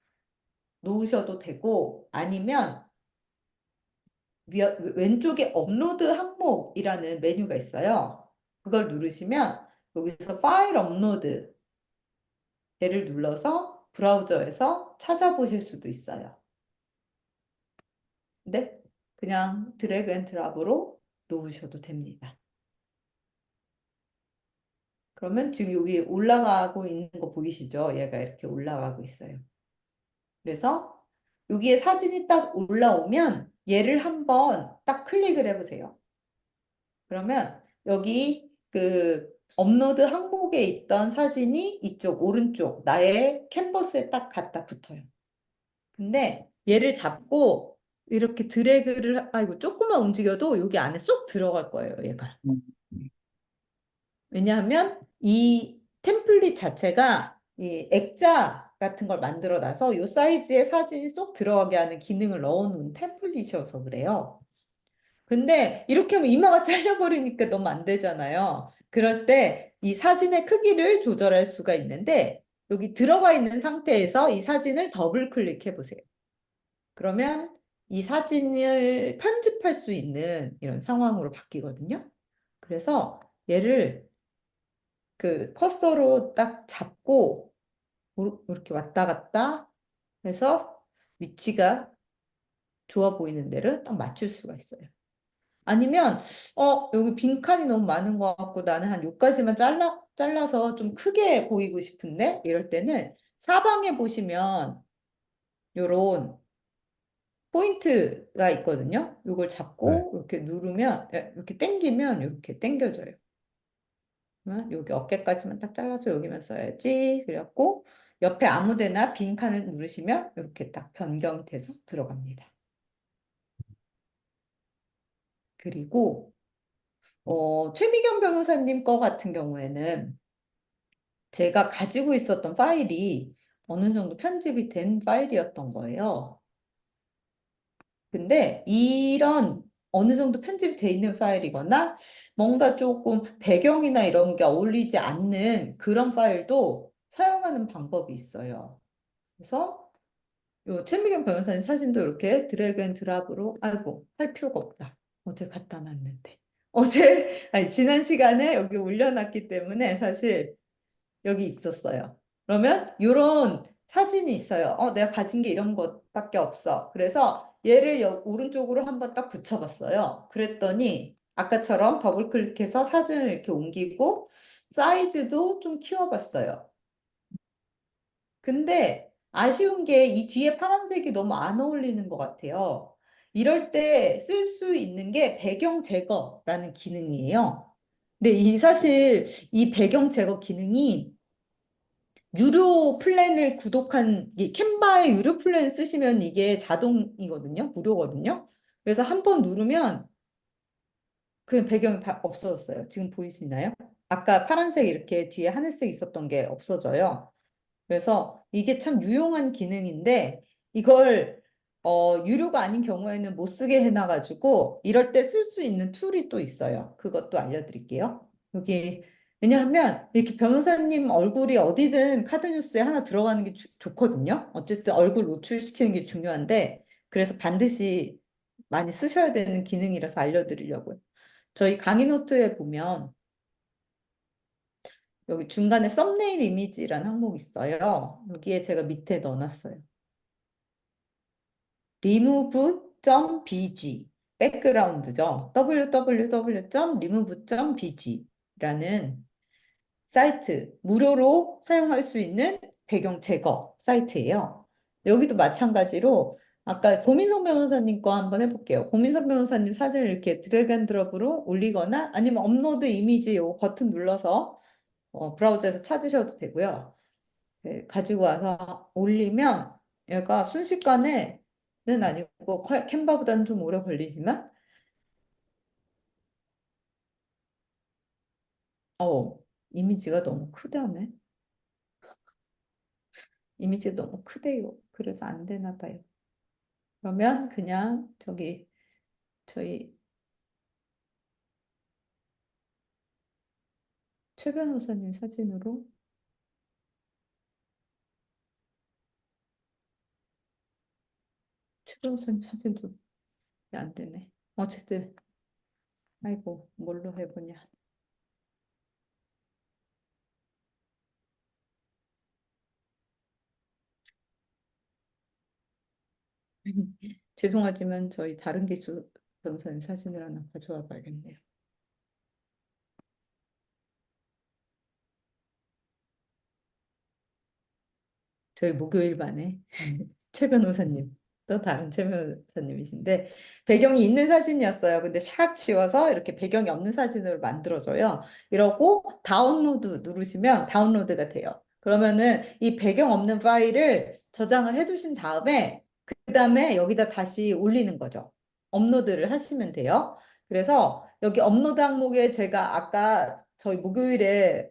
놓으셔도 되고 아니면 왼쪽에 업로드 항목이라는 메뉴가 있어요. 그걸 누르시면 여기서 파일 업로드 얘를 눌러서 브라우저에서 찾아보실 수도 있어요. 근데 그냥 드래그 앤 드랍으로 놓으셔도 됩니다. 그러면 지금 여기 올라가고 있는 거 보이시죠? 얘가 이렇게 올라가고 있어요. 그래서 여기에 사진이 딱 올라오면 얘를 한번 딱 클릭을 해보세요. 그러면 여기 그 업로드 항목에 있던 사진이 이쪽 오른쪽 나의 캔버스에 딱 갖다 붙어요. 근데 얘를 잡고 이렇게 아이고 조금만 움직여도 여기 안에 쏙 들어갈 거예요, 얘가. 음, 왜냐하면 이 템플릿 자체가 이 액자 같은 걸 만들어 놔서 이 사이즈의 사진이 쏙 들어가게 하는 기능을 넣어 놓은 템플릿이어서 그래요. 근데 이렇게 하면 이마가 잘려버리니까 너무 안 되잖아요. 그럴 때 이 사진의 크기를 조절할 수가 있는데 여기 들어가 있는 상태에서 이 사진을 더블 클릭해 보세요. 그러면 이 사진을 편집할 수 있는 이런 상황으로 바뀌거든요. 그래서 얘를 그 커서로 딱 잡고 이렇게 왔다 갔다 해서 위치가 좋아 보이는 데를 딱 맞출 수가 있어요. 아니면 여기 빈칸이 너무 많은 것 같고 나는 한 여기까지만 잘라서 좀 크게 보이고 싶은데 이럴 때는 사방에 보시면 요런 포인트가 있거든요. 이걸 네. 잡고 이렇게 누르면 이렇게 당기면 이렇게 당겨져요. 그러면 여기 어깨까지만 딱 잘라서 여기만 써야지. 그래갖고 옆에 아무 데나 빈 칸을 누르시면 이렇게 딱 변경이 돼서 들어갑니다. 그리고 최미경 변호사님 거 같은 경우에는 제가 가지고 있었던 파일이 어느 정도 편집이 된 파일이었던 거예요. 근데 이런 어느 정도 편집이 돼 있는 파일이거나 뭔가 조금 배경이나 이런 게 어울리지 않는 그런 파일도 사용하는 방법이 있어요. 그래서 요 최미경 변호사님 사진도 이렇게 드래그 앤 드랍으로 아이고 할 필요가 없다. 어제 갖다 놨는데. 아니 지난 시간에 여기 올려놨기 때문에 사실 여기 있었어요. 그러면 이런 사진이 있어요. 내가 가진 게 이런 것밖에 없어. 그래서 얘를 오른쪽으로 한번 딱 붙여봤어요. 그랬더니 아까처럼 더블 클릭해서 사진을 이렇게 옮기고 사이즈도 좀 키워봤어요. 근데 아쉬운 게 이 뒤에 파란색이 너무 안 어울리는 것 같아요. 이럴 때 쓸 수 있는 게 배경 제거라는 기능이에요. 근데 사실 이 배경 제거 기능이 유료 플랜을 구독한 이 캔바의 유료 플랜 쓰시면 이게 자동이거든요. 무료거든요. 그래서 한 번 누르면 그 배경이 다 없어졌어요. 지금 보이시나요? 아까 파란색 이렇게 뒤에 하늘색 있었던 게 없어져요. 그래서 이게 참 유용한 기능인데 이걸 유료가 아닌 경우에는 못 쓰게 해놔가지고 이럴 때 쓸 수 있는 툴이 또 있어요. 그것도 알려드릴게요. 여기 왜냐하면 이렇게 변호사님 얼굴이 어디든 카드뉴스에 하나 들어가는 게 좋거든요. 어쨌든 얼굴 노출시키는 게 중요한데 그래서 반드시 많이 쓰셔야 되는 기능이라서 알려드리려고요. 저희 강의 노트에 보면 여기 중간에 썸네일 이미지라는 항목이 있어요. 여기에 제가 밑에 넣어놨어요. remove.bg 백그라운드죠. www.remove.bg라는 사이트, 무료로 사용할 수 있는 배경 제거 사이트예요. 여기도 마찬가지로 아까 고민성 변호사님 거 한번 해볼게요. 고민성 변호사님 사진을 이렇게 드래그 앤 드롭으로 올리거나 아니면 업로드 이미지 요 버튼 눌러서 브라우저에서 찾으셔도 되고요. 네, 가지고 와서 올리면 얘가 순식간에는 아니고 캔버보다는 좀 오래 걸리지만 어 이미지가 너무 크다네. 이미지가 너무 크대요. 그래서 안 되나 봐요. 그러면 그냥 저희 최 변호사님 사진으로 최 변호사님 사진도 안 되네. 어쨌든 아이고 뭘로 해보냐. 죄송하지만 저희 다른 기수 변호사님 사진을 하나 가져와 봐야겠네요. 저희 목요일 반에 최 변호사님, 또 다른 최 변호사님이신데 배경이 있는 사진이었어요. 근데 샥 지워서 이렇게 배경이 없는 사진으로 만들어줘요. 이러고 다운로드 누르시면 다운로드가 돼요. 그러면은 이 배경 없는 파일을 저장을 해두신 다음에 그 다음에 여기다 다시 올리는 거죠. 업로드를 하시면 돼요. 그래서 여기 업로드 항목에 제가 아까 저희 목요일에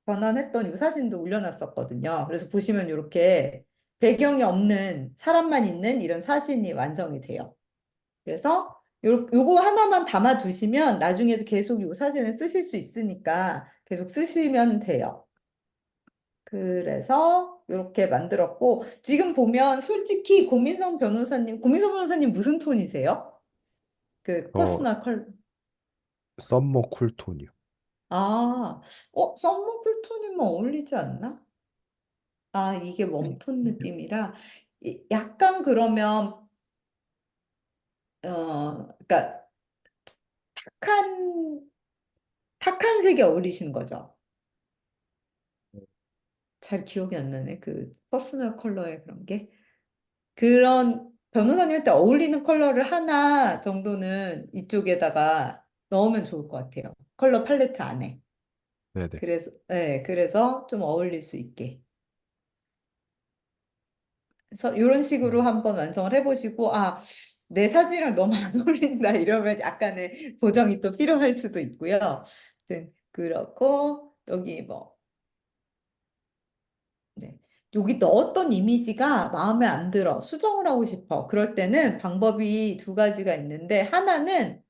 변환했던 이 사진도 올려놨었거든요. 그래서 보시면 이렇게 배경이 없는 사람만 있는 이런 사진이 완성이 돼요. 그래서 요거 하나만 담아 두시면 나중에도 계속 이 사진을 쓰실 수 있으니까 계속 쓰시면 돼요. 그래서 이렇게 만들었고 지금 보면 솔직히 고민성 변호사님 무슨 톤이세요? 그 어, 퍼스널 컬러. 썸머 쿨톤이요. 아, 썸머 쿨톤이면 어울리지 않나? 아, 이게 웜톤 느낌이라 약간 그러면 그러니까 탁한 탁한 색이 어울리시는 거죠. 잘 기억이 안 나네. 그 퍼스널 컬러의 그런 게 그런 변호사님한테 어울리는 컬러를 하나 정도는 이쪽에다가 넣으면 좋을 것 같아요. 컬러 팔레트 안에. 네네. 그래서 네, 그래서 좀 어울릴 수 있게. 그래서 이런 식으로 음. 한번 완성을 해보시고, 아, 내 사진이랑 너무 안 어울린다 이러면 약간의 보정이 또 필요할 수도 있고요. 아무튼 그렇고, 여기 뭐, 네. 여기 넣었던 이미지가 마음에 안 들어. 수정을 하고 싶어. 그럴 때는 방법이 두 가지가 있는데, 하나는,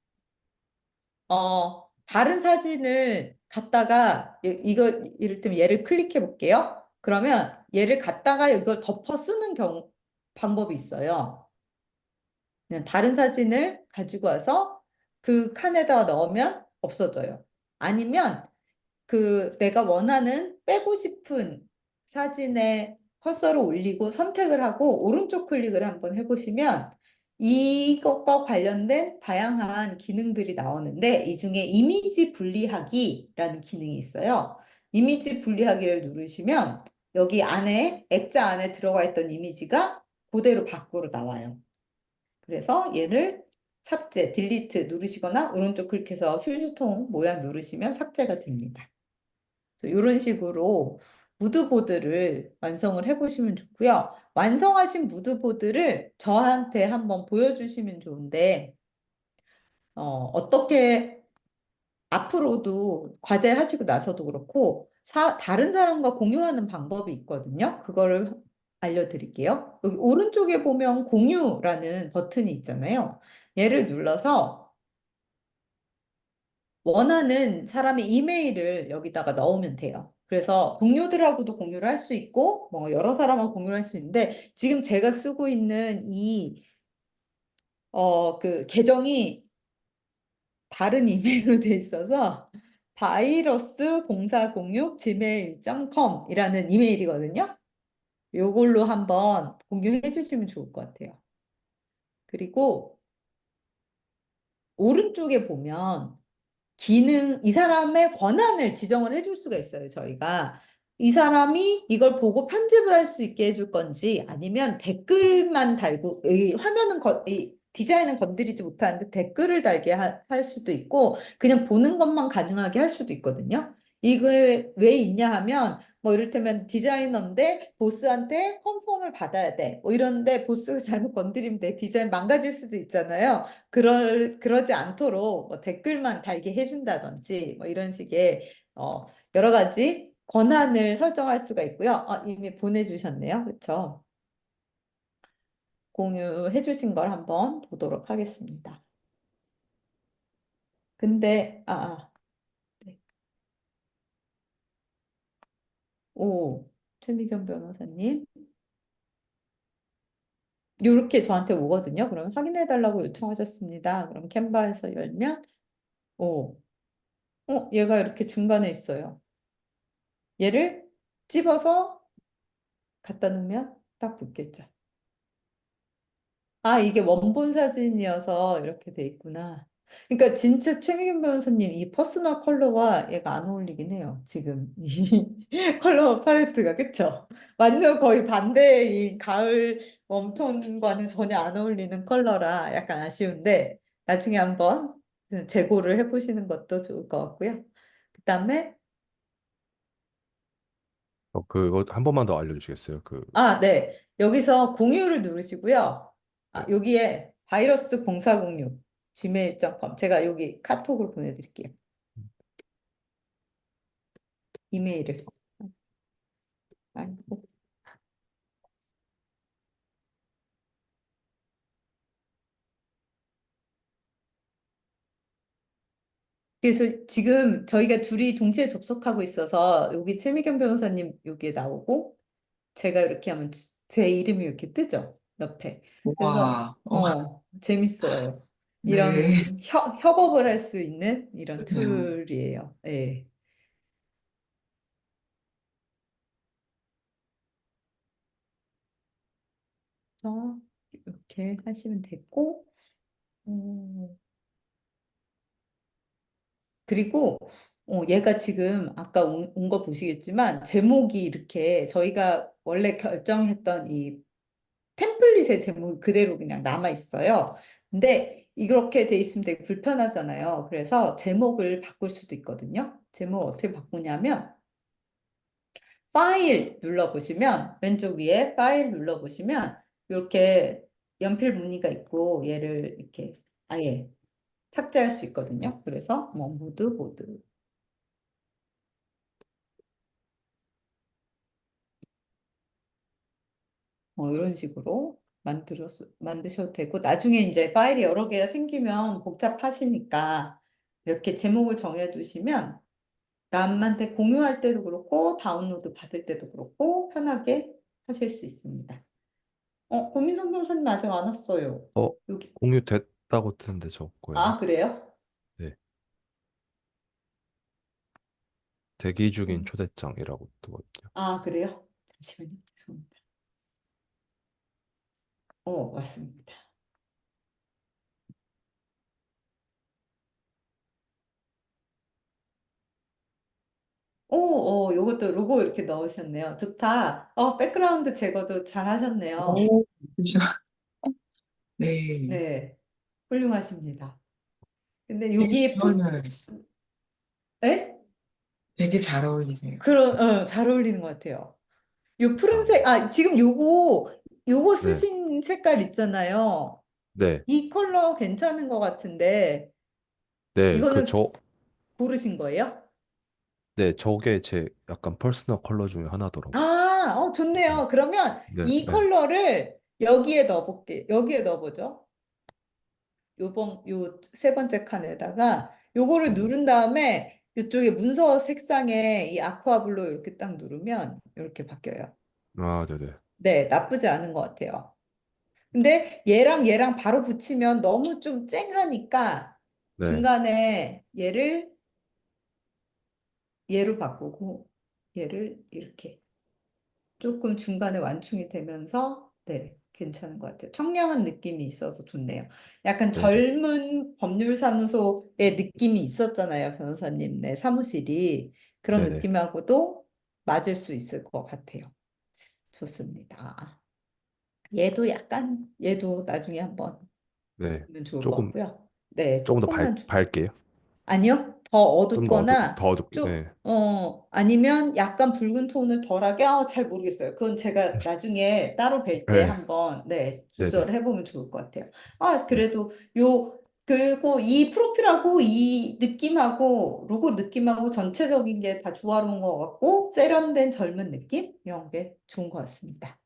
다른 사진을 갖다가, 이걸, 이를테면 얘를 클릭해 볼게요. 그러면 얘를 갖다가 이걸 덮어 쓰는 방법이 있어요. 그냥 다른 사진을 가지고 와서 그 칸에다가 넣으면 없어져요. 아니면 그 내가 원하는 빼고 싶은 사진에 커서를 올리고 선택을 하고 오른쪽 클릭을 한번 해보시면 이것과 관련된 다양한 기능들이 나오는데 이 중에 이미지 분리하기라는 기능이 있어요. 이미지 분리하기를 누르시면 여기 안에 액자 안에 들어가 있던 이미지가 그대로 밖으로 나와요. 그래서 얘를 삭제, 딜리트 누르시거나 오른쪽 클릭해서 휴지통 모양 누르시면 삭제가 됩니다. 이런 식으로 무드보드를 완성을 해보시면 좋고요. 완성하신 무드보드를 저한테 한번 보여주시면 좋은데, 어떻게 앞으로도 과제하시고 나서도 그렇고, 다른 사람과 공유하는 방법이 있거든요. 그거를 알려드릴게요. 여기 오른쪽에 보면 공유라는 버튼이 있잖아요. 얘를 눌러서 원하는 사람의 이메일을 여기다가 넣으면 돼요. 그래서 동료들하고도 공유를 할 수 있고, 뭐 여러 사람하고 공유를 할 수 있는데, 지금 제가 쓰고 있는 그 계정이 다른 이메일로 돼 있어서, virus0406gmail.com 이라는 이메일이거든요. 요걸로 한번 공유해 주시면 좋을 것 같아요. 그리고 오른쪽에 보면 이 사람의 권한을 지정을 해줄 수가 있어요, 저희가. 이 사람이 이걸 보고 편집을 할 수 있게 해줄 건지, 아니면 댓글만 달고, 이 화면은, 이 디자인은 건드리지 못하는데 댓글을 달게 할 수도 있고, 그냥 보는 것만 가능하게 할 수도 있거든요. 이게 왜 있냐 하면, 뭐 이를테면 디자이너인데 보스한테 컨펌을 받아야 돼. 뭐 이런데 보스가 잘못 건드리면 내 디자인 망가질 수도 있잖아요. 그러지 않도록 뭐 댓글만 달게 해준다든지 뭐 이런 식의 여러 가지 권한을 설정할 수가 있고요. 이미 보내주셨네요. 그렇죠? 공유해 주신 걸 한번 보도록 하겠습니다. 근데 네. 오, 최미경 변호사님 이렇게 저한테 오거든요. 그럼 확인해 달라고 요청하셨습니다. 그럼 캔바에서 열면 오, 얘가 이렇게 중간에 있어요. 얘를 집어서 갖다 놓으면 딱 붙겠죠. 이게 원본 사진이어서 이렇게 돼 있구나. 그러니까 진짜 최미경 변호사님 이 퍼스널 컬러와 얘가 안 어울리긴 해요. 지금 이 컬러 팔레트가 그쵸? 완전 거의 반대인 가을 웜톤과는 전혀 안 어울리는 컬러라 약간 아쉬운데 나중에 한번 재고를 해보시는 것도 좋을 것 같고요. 그다음에 그거 한 번만 더 알려주시겠어요? 네. 여기서 공유를 누르시고요. 네. 여기에 바이러스 0406 gmail.com 제가 여기 카톡으로 보내드릴게요. 이메일을. 아이고. 그래서 지금 저희가 둘이 동시에 접속하고 있어서 여기 최미경 변호사님 여기에 나오고 제가 이렇게 하면 제 이름이 이렇게 뜨죠. 옆에. 그래서 와, 와, 재밌어요. 네. 이런 협업을 할 수 있는 이런 그러네요. 툴이에요. 예. 그래서 이렇게 하시면 됐고, 그리고 얘가 지금 아까 온 거 보시겠지만 제목이 이렇게 저희가 원래 결정했던 이 템플릿의 제목이 그대로 그냥 남아 있어요. 근데 이렇게 돼 있으면 되게 불편하잖아요. 그래서 제목을 바꿀 수도 있거든요. 제목을 어떻게 바꾸냐면 파일 눌러보시면 왼쪽 위에 파일 눌러보시면 이렇게 연필 무늬가 있고 얘를 이렇게 아예 삭제할 수 있거든요. 그래서 뭐 모드 이런 식으로 만드셔도 되고, 나중에 이제 파일이 여러 개가 생기면 복잡하시니까 이렇게 제목을 정해두시면 남한테 공유할 때도 그렇고, 다운로드 받을 때도 그렇고, 편하게 하실 수 있습니다. 고민성 변호사님 아직 안 왔어요. 어, 여기. 공유됐다고 뜨는데 저거예요? 그래요? 네. 대기 중인 음. 초대장이라고 뜨거든요. 그래요? 잠시만요. 죄송합니다. 왔습니다. 요것도 로고 이렇게 넣으셨네요. 좋다. 백그라운드 제거도 잘 하셨네요. 오, 그죠? 네. 네, 훌륭하십니다. 근데 되게 잘 여기에 어울려요. 에? 되게 잘 어울리세요. 잘 어울리는 것 같아요. 요 아, 푸른색, 지금 요거 네, 쓰신 색깔 있잖아요. 네, 이 컬러 괜찮은 것 같은데, 네, 이거는 고르신 거예요? 네, 저게 제 약간 퍼스널 컬러 중에 하나더라고요. 네, 좋네요. 그러면 네, 이 네, 컬러를 여기에 넣어볼게. 여기에 넣어보죠. 요 세 번째 칸에다가 요거를 네. 누른 다음에 이쪽에 문서 색상에 이 아쿠아 블루 이렇게 딱 누르면 이렇게 바뀌어요. 아, 네네. 네, 나쁘지 않은 것 같아요. 근데 얘랑 바로 붙이면 너무 좀 쨍하니까 네, 중간에 얘로 바꾸고 얘를 이렇게 조금 중간에 완충이 되면서 네, 괜찮은 것 같아요. 청량한 느낌이 있어서 좋네요. 약간 네네. 젊은 법률사무소의 느낌이 있었잖아요, 변호사님. 네, 사무실이. 그런 네네. 느낌하고도 맞을 수 있을 것 같아요. 좋습니다. 얘도 나중에 한번 네. 보면 좋을 것 조금, 같고요. 네, 조금 더 조금만 밝게요. 아니요. 더 좀 더 더 어둡거나 어둡게. 좀, 네. 아니면 약간 붉은 톤을 덜하게, 잘 모르겠어요. 그건 제가 나중에 따로 뵐 때 네. 한번, 네, 네네. 조절을 해보면 좋을 것 같아요. 네. 그래도 그리고 이 프로필하고 이 느낌하고, 로고 느낌하고 전체적인 게 다 조화로운 것 같고, 세련된 젊은 느낌? 이런 게 좋은 것 같습니다.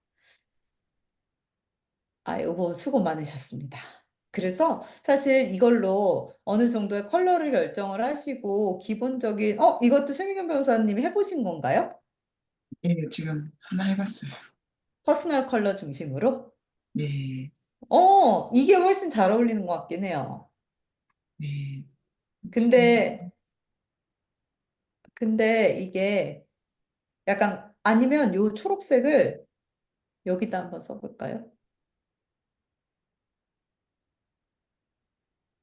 요거 수고 많으셨습니다. 그래서 사실 이걸로 어느 정도의 컬러를 결정을 하시고 기본적인 이것도 최미경 변호사님이 해보신 건가요? 예, 지금 하나 해봤어요. 퍼스널 컬러 중심으로? 네, 이게 훨씬 잘 어울리는 것 같긴 해요. 네. 근데 이게 약간 아니면 요 초록색을 여기다 한번 써볼까요?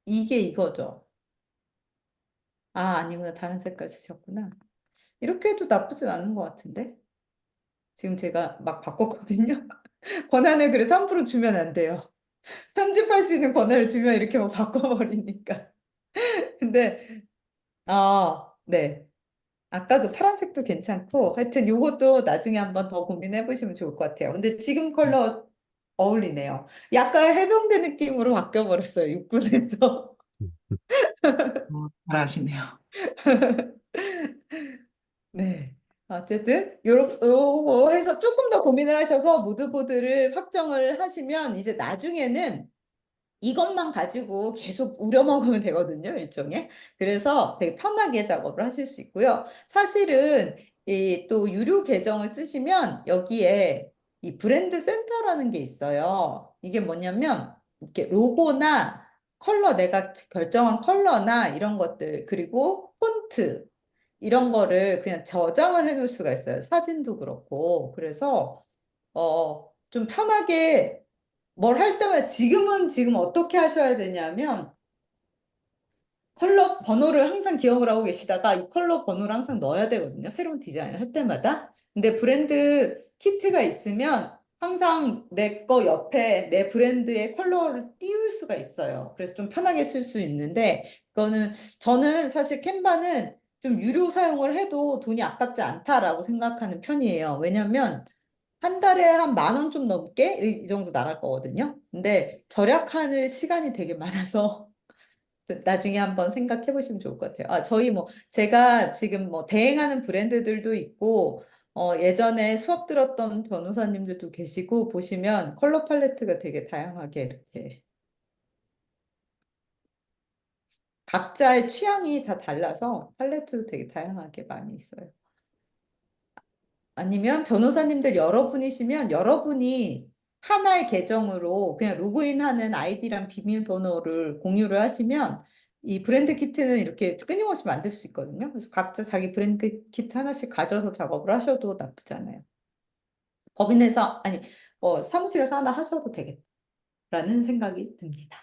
이게 이거죠. 아니구나. 다른 색깔 쓰셨구나. 이렇게 해도 나쁘진 않은 것 같은데? 지금 제가 막 바꿨거든요. 권한을 그래서 함부로 주면 안 돼요. 편집할 수 있는 권한을 주면 이렇게 막 바꿔버리니까. 근데, 네. 아까 그 파란색도 괜찮고, 하여튼 요것도 나중에 한번 더 고민해 보시면 좋을 것 같아요. 근데 지금 컬러 어울리네요. 약간 해병대 느낌으로 바뀌어버렸어요, 육군에서. 잘하시네요. 네. 어쨌든 요거 해서 조금 더 고민을 하셔서 무드보드를 확정을 하시면 이제 나중에는 이것만 가지고 계속 우려먹으면 되거든요, 일종의. 그래서 되게 편하게 작업을 하실 수 있고요. 사실은 이 또 유료 계정을 쓰시면 여기에 이 브랜드 센터라는 게 있어요. 이게 뭐냐면 이렇게 로고나 내가 결정한 컬러나 이런 것들, 그리고 폰트 이런 거를 그냥 저장을 해 놓을 수가 있어요. 사진도 그렇고. 그래서 좀 편하게 뭘 할 때마다 지금 어떻게 하셔야 되냐면 컬러 번호를 항상 기억을 하고 계시다가 이 컬러 번호를 항상 넣어야 되거든요. 새로운 디자인을 할 때마다. 근데 브랜드 키트가 있으면 항상 내 거 옆에 내 브랜드의 컬러를 띄울 수가 있어요. 그래서 좀 편하게 쓸 수 있는데 그거는 저는 사실 캔바는 좀 유료 사용을 해도 돈이 아깝지 않다라고 생각하는 편이에요. 왜냐면 한 달에 한 10,000원 좀 넘게 이 정도 나갈 거거든요. 근데 절약하는 시간이 되게 많아서 나중에 한번 생각해 보시면 좋을 것 같아요. 제가 지금 뭐 대행하는 브랜드들도 있고, 예전에 수업 들었던 변호사님들도 계시고, 보시면 컬러 팔레트가 되게 다양하게 이렇게 각자의 취향이 다 달라서 팔레트도 되게 다양하게 많이 있어요. 아니면 변호사님들 여러분이시면 여러분이 하나의 계정으로 그냥 로그인하는 아이디랑 비밀번호를 공유를 하시면 이 브랜드 키트는 이렇게 끊임없이 만들 수 있거든요. 그래서 각자 자기 브랜드 키트 하나씩 가져서 작업을 하셔도 나쁘지 않아요. 법인에서, 아니, 사무실에서 하나 하셔도 되겠다라는 생각이 듭니다.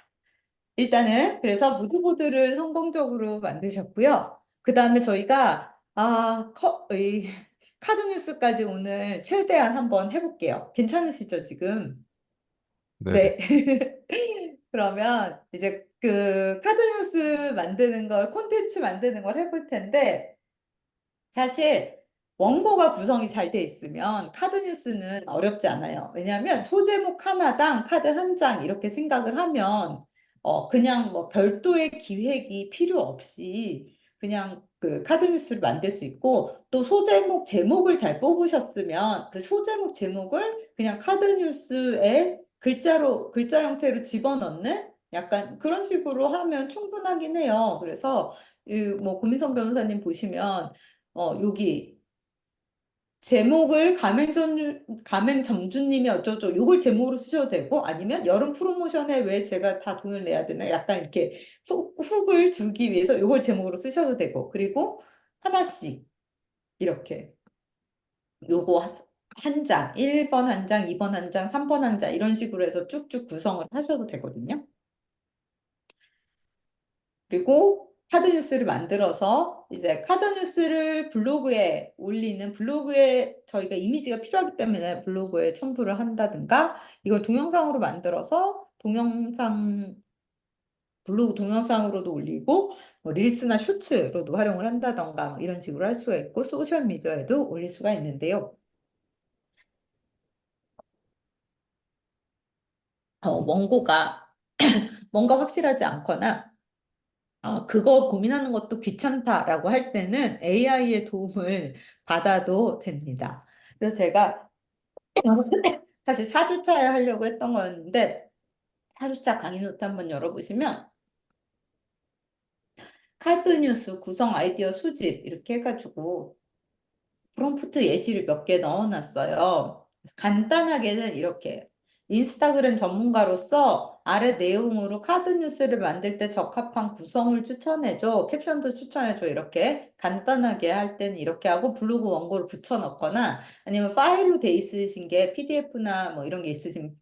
일단은 그래서 무드보드를 성공적으로 만드셨고요. 그 다음에 저희가 이 카드 뉴스까지 오늘 최대한 한번 해볼게요. 괜찮으시죠, 지금? 네네. 네. 그러면 이제 그 카드 뉴스 만드는 걸, 콘텐츠 만드는 걸 해볼 텐데, 사실 원고가 구성이 잘 돼 있으면 카드 뉴스는 어렵지 않아요. 왜냐하면 소제목 하나당 카드 한 장 이렇게 생각을 하면 그냥 뭐 별도의 기획이 필요 없이 그냥 그 카드 뉴스를 만들 수 있고, 또 소제목 제목을 잘 뽑으셨으면 그 소제목 제목을 그냥 카드 뉴스에 글자 형태로 집어넣는 약간 그런 식으로 하면 충분하긴 해요. 그래서 뭐 고민성 변호사님 보시면 여기 제목을 가맹점주님이 어쩌고 요걸 제목으로 쓰셔도 되고, 아니면 여름 프로모션에 왜 제가 다 돈을 내야 되나 약간 이렇게 훅을 주기 위해서 요걸 제목으로 쓰셔도 되고, 그리고 하나씩 이렇게 요거 한 장, 1번 한 장, 2번 한 장, 3번 한 장 이런 식으로 해서 쭉쭉 구성을 하셔도 되거든요. 그리고 카드 뉴스를 만들어서 이제 카드 뉴스를 블로그에 저희가 이미지가 필요하기 때문에 블로그에 첨부를 한다든가, 이걸 동영상으로 만들어서 블로그 동영상으로도 올리고, 뭐 릴스나 쇼츠로도 활용을 한다던가 뭐 이런 식으로 할 수가 있고, 소셜 미디어에도 올릴 수가 있는데요. 원고가 뭔가 확실하지 않거나 그거 고민하는 것도 귀찮다라고 할 때는 AI의 도움을 받아도 됩니다. 그래서 제가 사실 4주차에 하려고 했던 거였는데, 4주차 강의 노트 한번 열어보시면 카드 뉴스 구성 아이디어 수집 이렇게 해가지고 프롬프트 예시를 몇 개 넣어놨어요. 그래서 간단하게는 이렇게: 인스타그램 전문가로서 아래 내용으로 카드 뉴스를 만들 때 적합한 구성을 추천해줘, 캡션도 추천해줘, 이렇게 간단하게 할 때는 이렇게 하고 블로그 원고를 붙여넣거나, 아니면 파일로 돼 있으신 게 PDF나 뭐 이런 게 있으신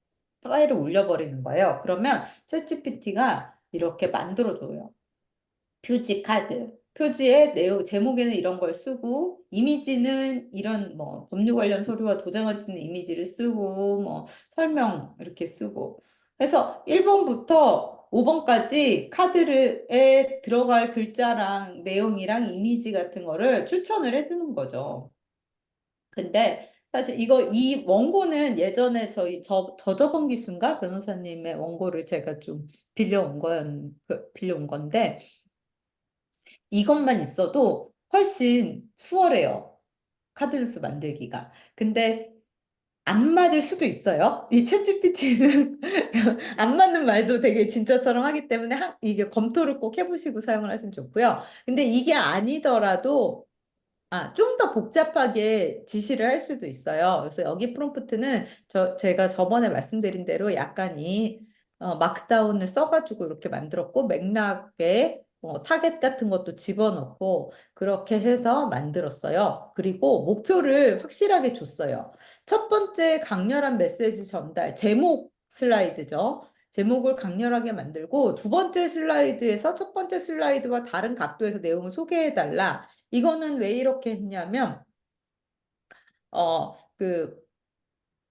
파일을 올려버리는 거예요. 그러면 챗GPT가 이렇게 만들어줘요. 표지 카드. 표지의 내용, 제목에는 이런 걸 쓰고, 이미지는 이런 뭐 법률 관련 서류와 도장을 찍는 이미지를 쓰고, 뭐 설명 이렇게 쓰고. 그래서 1번부터 5번까지 카드에 들어갈 글자랑 내용이랑 이미지 같은 거를 추천을 해주는 거죠. 근데 사실 이 원고는 예전에 저저번 기수인가 변호사님의 원고를 제가 좀 빌려온 건데, 이것만 있어도 훨씬 수월해요. 카드뉴스 만들기가. 근데 안 맞을 수도 있어요. 이 챗GPT는 안 맞는 말도 되게 진짜처럼 하기 때문에 이게 검토를 꼭 해보시고 사용을 하시면 좋고요. 근데 이게 아니더라도 좀 더 복잡하게 지시를 할 수도 있어요. 그래서 여기 프롬프트는 제가 저번에 말씀드린 대로 약간 마크다운을 써가지고 이렇게 만들었고, 맥락에 타겟 같은 것도 집어넣고 그렇게 해서 만들었어요. 그리고 목표를 확실하게 줬어요. 첫 번째, 강렬한 메시지 전달, 제목 슬라이드죠. 제목을 강렬하게 만들고, 두 번째 슬라이드에서 첫 번째 슬라이드와 다른 각도에서 내용을 소개해달라. 이거는 왜 이렇게 했냐면, 그,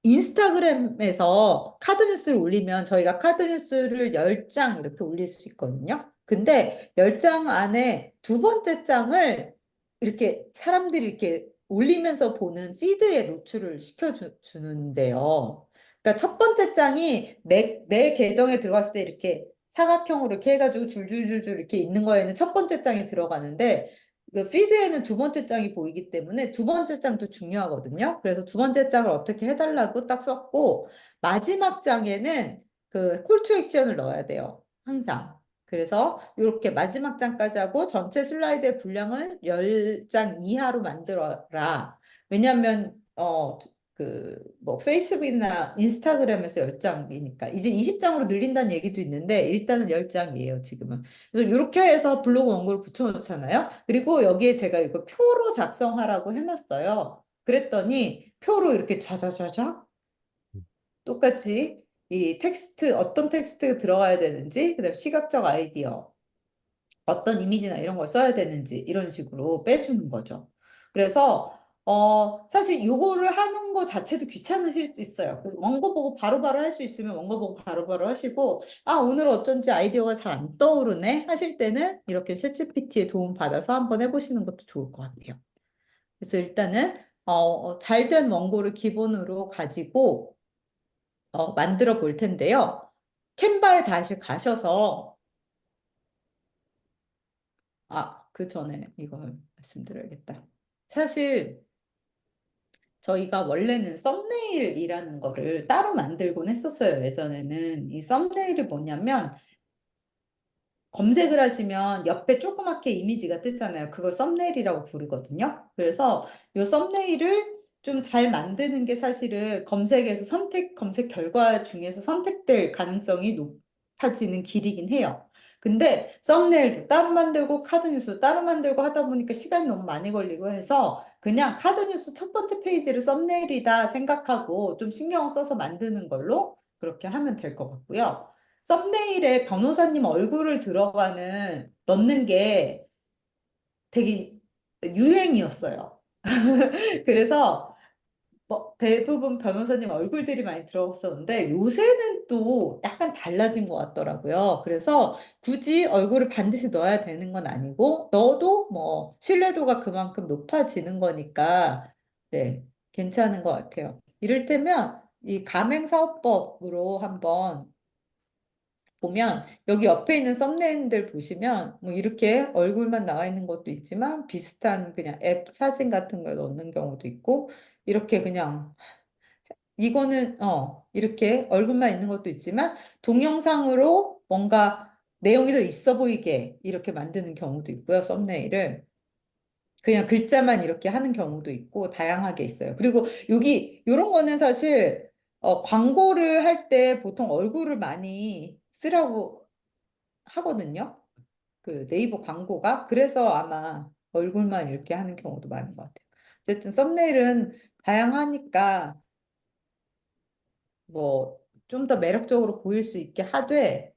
인스타그램에서 카드 뉴스를 올리면 저희가 카드 뉴스를 10장 이렇게 올릴 수 있거든요. 근데 10장 안에 두 번째 장을 이렇게 사람들이 이렇게 올리면서 보는 피드에 노출을 시켜주는데요. 그러니까 첫 번째 장이 내 계정에 들어갔을 때 이렇게 사각형으로 이렇게 해가지고 줄줄줄줄 이렇게 있는 거에는 첫 번째 장이 들어가는데, 그 피드에는 두 번째 장이 보이기 때문에 두 번째 장도 중요하거든요. 그래서 두 번째 장을 어떻게 해달라고 딱 썼고, 마지막 장에는 그 콜투 액션을 넣어야 돼요. 항상. 그래서 이렇게 마지막 장까지 하고 전체 슬라이드의 분량을 10장 이하로 만들어라. 왜냐하면 뭐 페이스북이나 인스타그램에서 10장이니까 이제 20장으로 늘린다는 얘기도 있는데, 일단은 10장이에요, 지금은. 그래서 이렇게 해서 블로그 원고를 붙여놓잖아요. 그리고 여기에 제가 이거 표로 작성하라고 해놨어요. 그랬더니 표로 이렇게 좌좌좌좌 똑같이 이 어떤 텍스트가 들어가야 되는지, 그다음 시각적 아이디어, 어떤 이미지나 이런 걸 써야 되는지 이런 식으로 빼주는 거죠. 그래서 사실 요거를 하는 거 자체도 귀찮으실 수 있어요. 그 원고 보고 바로바로 할 수 있으면 원고 보고 바로바로 하시고, 아, 오늘 어쩐지 아이디어가 잘 안 떠오르네 하실 때는 이렇게 챗GPT의 도움 받아서 한번 해보시는 것도 좋을 것 같아요. 그래서 일단은 잘된 원고를 기본으로 가지고 만들어 볼 텐데요. 캔바에 다시 가셔서, 그 전에 이걸 말씀드려야겠다. 사실 저희가 원래는 썸네일이라는 거를 따로 만들곤 했었어요. 예전에는. 이 썸네일이 뭐냐면 검색을 하시면 옆에 조그맣게 이미지가 뜨잖아요. 그걸 썸네일이라고 부르거든요. 그래서 이 썸네일을 좀 잘 만드는 게 사실은 검색에서 검색 결과 중에서 선택될 가능성이 높아지는 길이긴 해요. 근데 썸네일도 따로 만들고 카드뉴스도 따로 만들고 하다 보니까 시간이 너무 많이 걸리고 해서 그냥 카드뉴스 첫 번째 페이지를 썸네일이다 생각하고 좀 신경을 써서 만드는 걸로 그렇게 하면 될 것 같고요. 썸네일에 변호사님 얼굴을 넣는 게 되게 유행이었어요. 그래서 뭐 대부분 변호사님 얼굴들이 많이 들어갔었는데 요새는 또 약간 달라진 것 같더라고요. 그래서 굳이 얼굴을 반드시 넣어야 되는 건 아니고 넣어도 뭐 신뢰도가 그만큼 높아지는 거니까 네, 괜찮은 것 같아요. 이를테면 이 가맹사업법으로 한번 보면 여기 옆에 있는 썸네일들 보시면 뭐 이렇게 얼굴만 나와 있는 것도 있지만 비슷한 그냥 앱 사진 같은 걸 넣는 경우도 있고 이렇게 그냥 이거는 이렇게 얼굴만 있는 것도 있지만 동영상으로 뭔가 내용이 더 있어 보이게 이렇게 만드는 경우도 있고요. 썸네일을 그냥 글자만 이렇게 하는 경우도 있고 다양하게 있어요. 그리고 여기 이런 거는 사실 광고를 할 때 보통 얼굴을 많이 쓰라고 하거든요. 그 네이버 광고가. 그래서 아마 얼굴만 이렇게 하는 경우도 많은 것 같아요. 어쨌든 썸네일은 다양하니까 뭐 좀 더 매력적으로 보일 수 있게 하되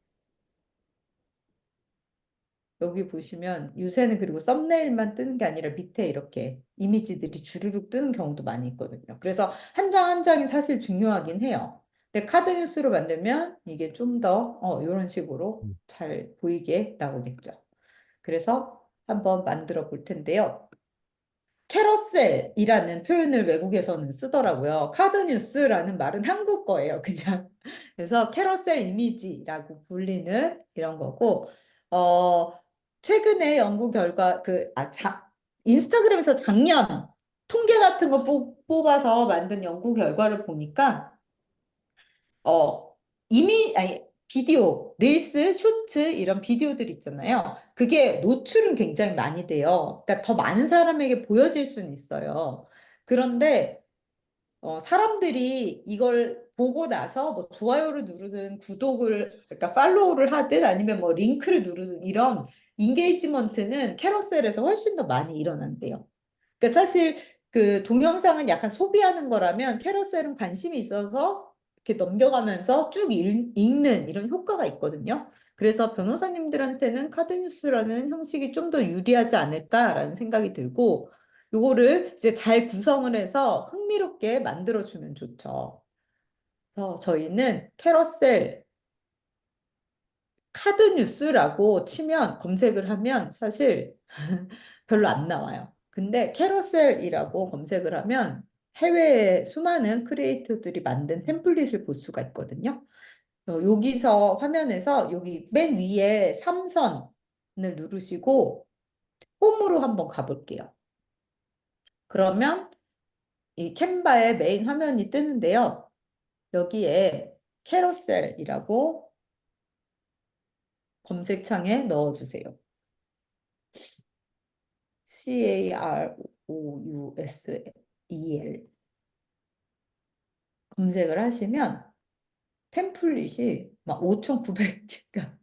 여기 보시면 요새는 그리고 썸네일만 뜨는 게 아니라 밑에 이렇게 이미지들이 주르륵 뜨는 경우도 많이 있거든요. 그래서 한 장 한 장이 사실 중요하긴 해요. 근데 카드 뉴스로 만들면 이게 좀 더 이런 식으로 음. 잘 보이게 나오겠죠. 그래서 한번 만들어 볼 텐데요. 캐러셀이라는 표현을 외국에서는 쓰더라고요. 카드뉴스라는 말은 한국 거예요, 그냥. 그래서 캐러셀 이미지라고 불리는 이런 거고, 어, 최근에 연구 결과, 인스타그램에서 작년 통계 같은 거 뽑아서 만든 연구 결과를 보니까, 어, 비디오, 릴스, 쇼츠, 이런 비디오들 있잖아요. 그게 노출은 굉장히 많이 돼요. 그러니까 더 많은 사람에게 보여질 수는 있어요. 그런데, 사람들이 이걸 보고 나서 뭐 좋아요를 누르든 그러니까 팔로우를 하든 아니면 뭐 링크를 누르든 이런 인게이지먼트는 캐러셀에서 훨씬 더 많이 일어난대요. 그러니까 사실 그 동영상은 약간 소비하는 거라면 캐러셀은 관심이 있어서 이렇게 넘겨가면서 쭉 읽는 이런 효과가 있거든요. 그래서 변호사님들한테는 카드뉴스라는 형식이 좀 더 유리하지 않을까라는 생각이 들고 요거를 이제 잘 구성을 해서 흥미롭게 만들어주면 좋죠. 그래서 저희는 캐러셀 카드 뉴스라고 치면 검색을 하면 사실 별로 안 나와요. 근데 캐러셀이라고 검색을 하면 해외에 수많은 크리에이터들이 만든 템플릿을 볼 수가 있거든요. 여기서 화면에서 여기 맨 위에 삼선을 누르시고 홈으로 한번 가볼게요. 그러면 이 캔바의 메인 화면이 뜨는데요. 여기에 캐러셀이라고 검색창에 넣어주세요. CAROUSEL 검색을 하시면 템플릿이 막 5,900개가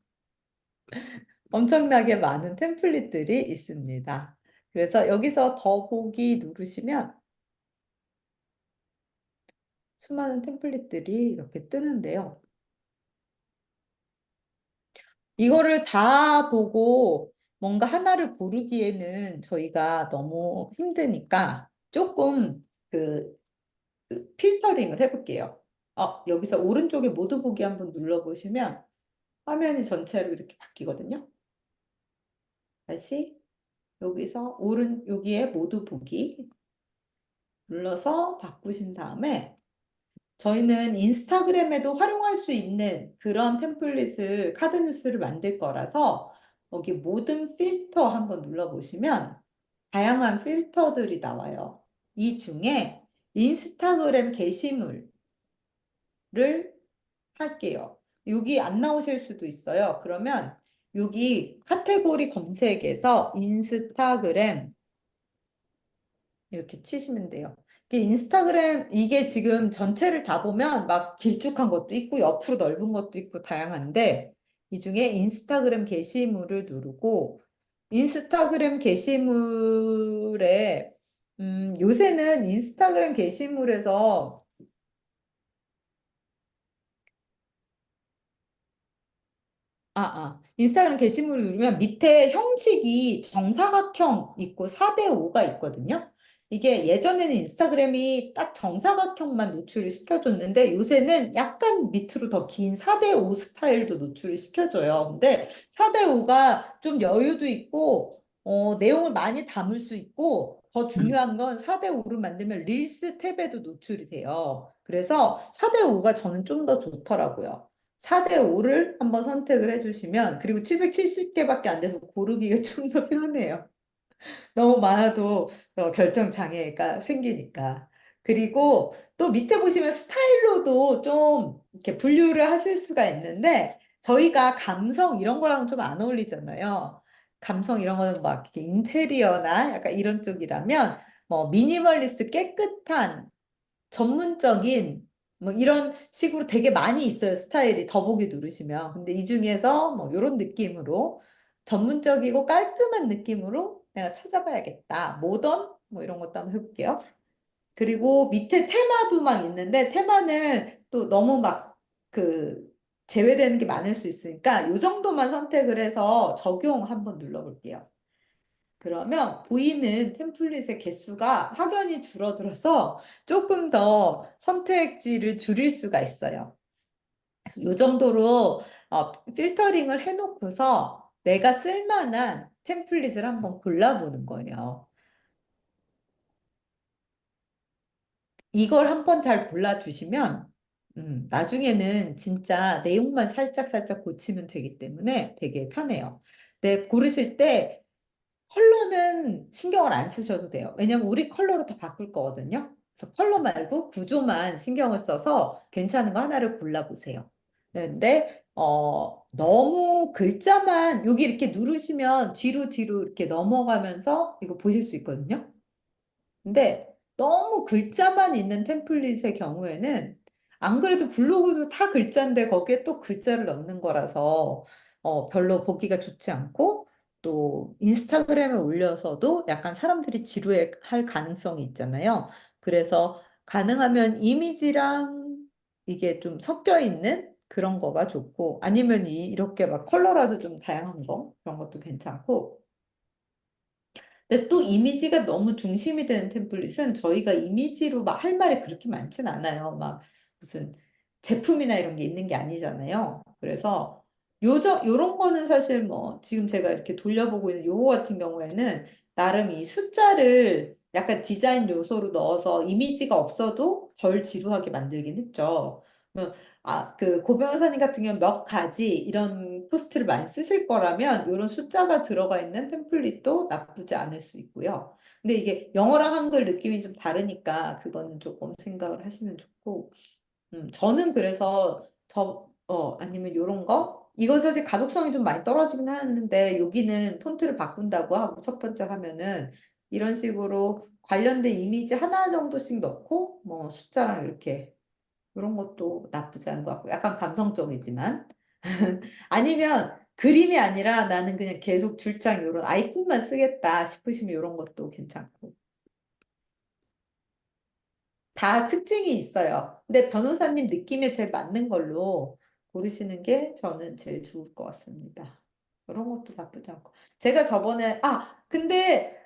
엄청나게 많은 템플릿들이 있습니다. 그래서 여기서 더보기 누르시면 수많은 템플릿들이 이렇게 뜨는데요. 이거를 다 보고 뭔가 하나를 고르기에는 저희가 너무 힘드니까 조금 그, 그 필터링을 해볼게요. 여기서 오른쪽에 모두 보기 한번 눌러보시면 화면이 전체로 이렇게 바뀌거든요. 다시 여기서 여기에 모두 보기 눌러서 바꾸신 다음에 저희는 인스타그램에도 활용할 수 있는 그런 템플릿을 카드 뉴스를 만들 거라서 여기 모든 필터 한번 눌러보시면 다양한 필터들이 나와요. 이 중에 인스타그램 게시물을 할게요. 여기 안 나오실 수도 있어요. 그러면 여기 카테고리 검색에서 인스타그램 이렇게 치시면 돼요. 이게 인스타그램, 이게 지금 전체를 다 보면 막 길쭉한 것도 있고, 옆으로 넓은 것도 있고, 다양한데, 이 중에 인스타그램 게시물을 누르고, 인스타그램 게시물에, 요새는 인스타그램 게시물에서 인스타그램 게시물을 누르면 밑에 형식이 정사각형 있고 4대5가 있거든요. 이게 예전에는 인스타그램이 딱 정사각형만 노출을 시켜줬는데 요새는 약간 밑으로 더 긴 4대5 스타일도 노출을 시켜줘요. 근데 4대5가 좀 여유도 있고, 내용을 많이 담을 수 있고, 더 중요한 건 4대5를 만들면 릴스 탭에도 노출이 돼요. 그래서 4대5가 저는 좀 더 좋더라고요. 4대 5를 한번 선택을 해주시면, 그리고 770개밖에 안 돼서 고르기가 좀 더 편해요. 너무 많아도 결정 장애가 생기니까. 그리고 또 밑에 보시면 스타일로도 좀 이렇게 분류를 하실 수가 있는데, 저희가 감성 이런 거랑은 좀 안 어울리잖아요. 감성 이런 거는 막 이렇게 인테리어나 약간 이런 쪽이라면, 뭐 미니멀리스트 깨끗한 전문적인 뭐 이런 식으로 되게 많이 있어요. 스타일이 더보기 누르시면. 근데 이 중에서 뭐 이런 느낌으로 전문적이고 깔끔한 느낌으로 내가 찾아봐야겠다. 모던 뭐 이런 것도 한번 해볼게요. 그리고 밑에 테마도 막 있는데 테마는 또 너무 막 그 제외되는 게 많을 수 있으니까 이 정도만 선택을 해서 적용 한번 눌러볼게요. 그러면 보이는 템플릿의 개수가 확연히 줄어들어서 조금 더 선택지를 줄일 수가 있어요. 그래서 이 정도로 필터링을 해놓고서 내가 쓸만한 템플릿을 한번 골라보는 거예요. 이걸 한번 잘 골라주시면 나중에는 진짜 내용만 살짝살짝 고치면 되기 때문에 되게 편해요. 네, 고르실 때 컬러는 신경을 안 쓰셔도 돼요. 왜냐면 우리 컬러로 다 바꿀 거거든요. 그래서 컬러 말고 구조만 신경을 써서 괜찮은 거 하나를 골라보세요. 네, 근데 너무 글자만 여기 이렇게 누르시면 뒤로 뒤로 이렇게 넘어가면서 이거 보실 수 있거든요. 근데 너무 글자만 있는 템플릿의 경우에는 안 그래도 블로그도 다 글자인데 거기에 또 글자를 넣는 거라서 별로 보기가 좋지 않고 또 인스타그램에 올려서도 약간 사람들이 지루할 가능성이 있잖아요. 그래서 가능하면 이미지랑 이게 좀 섞여 있는 그런 거가 좋고 아니면 이렇게 막 컬러라도 좀 다양한 거 그런 것도 괜찮고 근데 또 이미지가 너무 중심이 되는 템플릿은 저희가 이미지로 막 할 말이 그렇게 많진 않아요. 막 무슨 제품이나 이런 게 있는 게 아니잖아요. 그래서 요런 거는 사실 뭐 지금 제가 이렇게 돌려보고 있는 요거 같은 경우에는 나름 이 숫자를 약간 디자인 요소로 넣어서 이미지가 없어도 덜 지루하게 만들긴 했죠. 고 변호사님 같은 경우는 몇 가지 이런 포스트를 많이 쓰실 거라면 이런 숫자가 들어가 있는 템플릿도 나쁘지 않을 수 있고요. 근데 이게 영어랑 한글 느낌이 좀 다르니까 그거는 조금 생각을 하시면 좋고, 저는 그래서 아니면 이런 거? 이건 사실 가독성이 좀 많이 떨어지긴 하는데 여기는 폰트를 바꾼다고 하고 첫 번째 하면은 이런 식으로 관련된 이미지 하나 정도씩 넣고 뭐 숫자랑 이렇게 그런 것도 나쁘지 않은 것 같고, 약간 감성적이지만. 아니면 그림이 아니라 나는 그냥 계속 줄창 이런 아이콘만 쓰겠다 싶으시면 이런 것도 괜찮고. 다 특징이 있어요. 근데 변호사님 느낌에 제일 맞는 걸로 고르시는 게 저는 제일 좋을 것 같습니다. 그런 것도 나쁘지 않고. 제가 저번에, 근데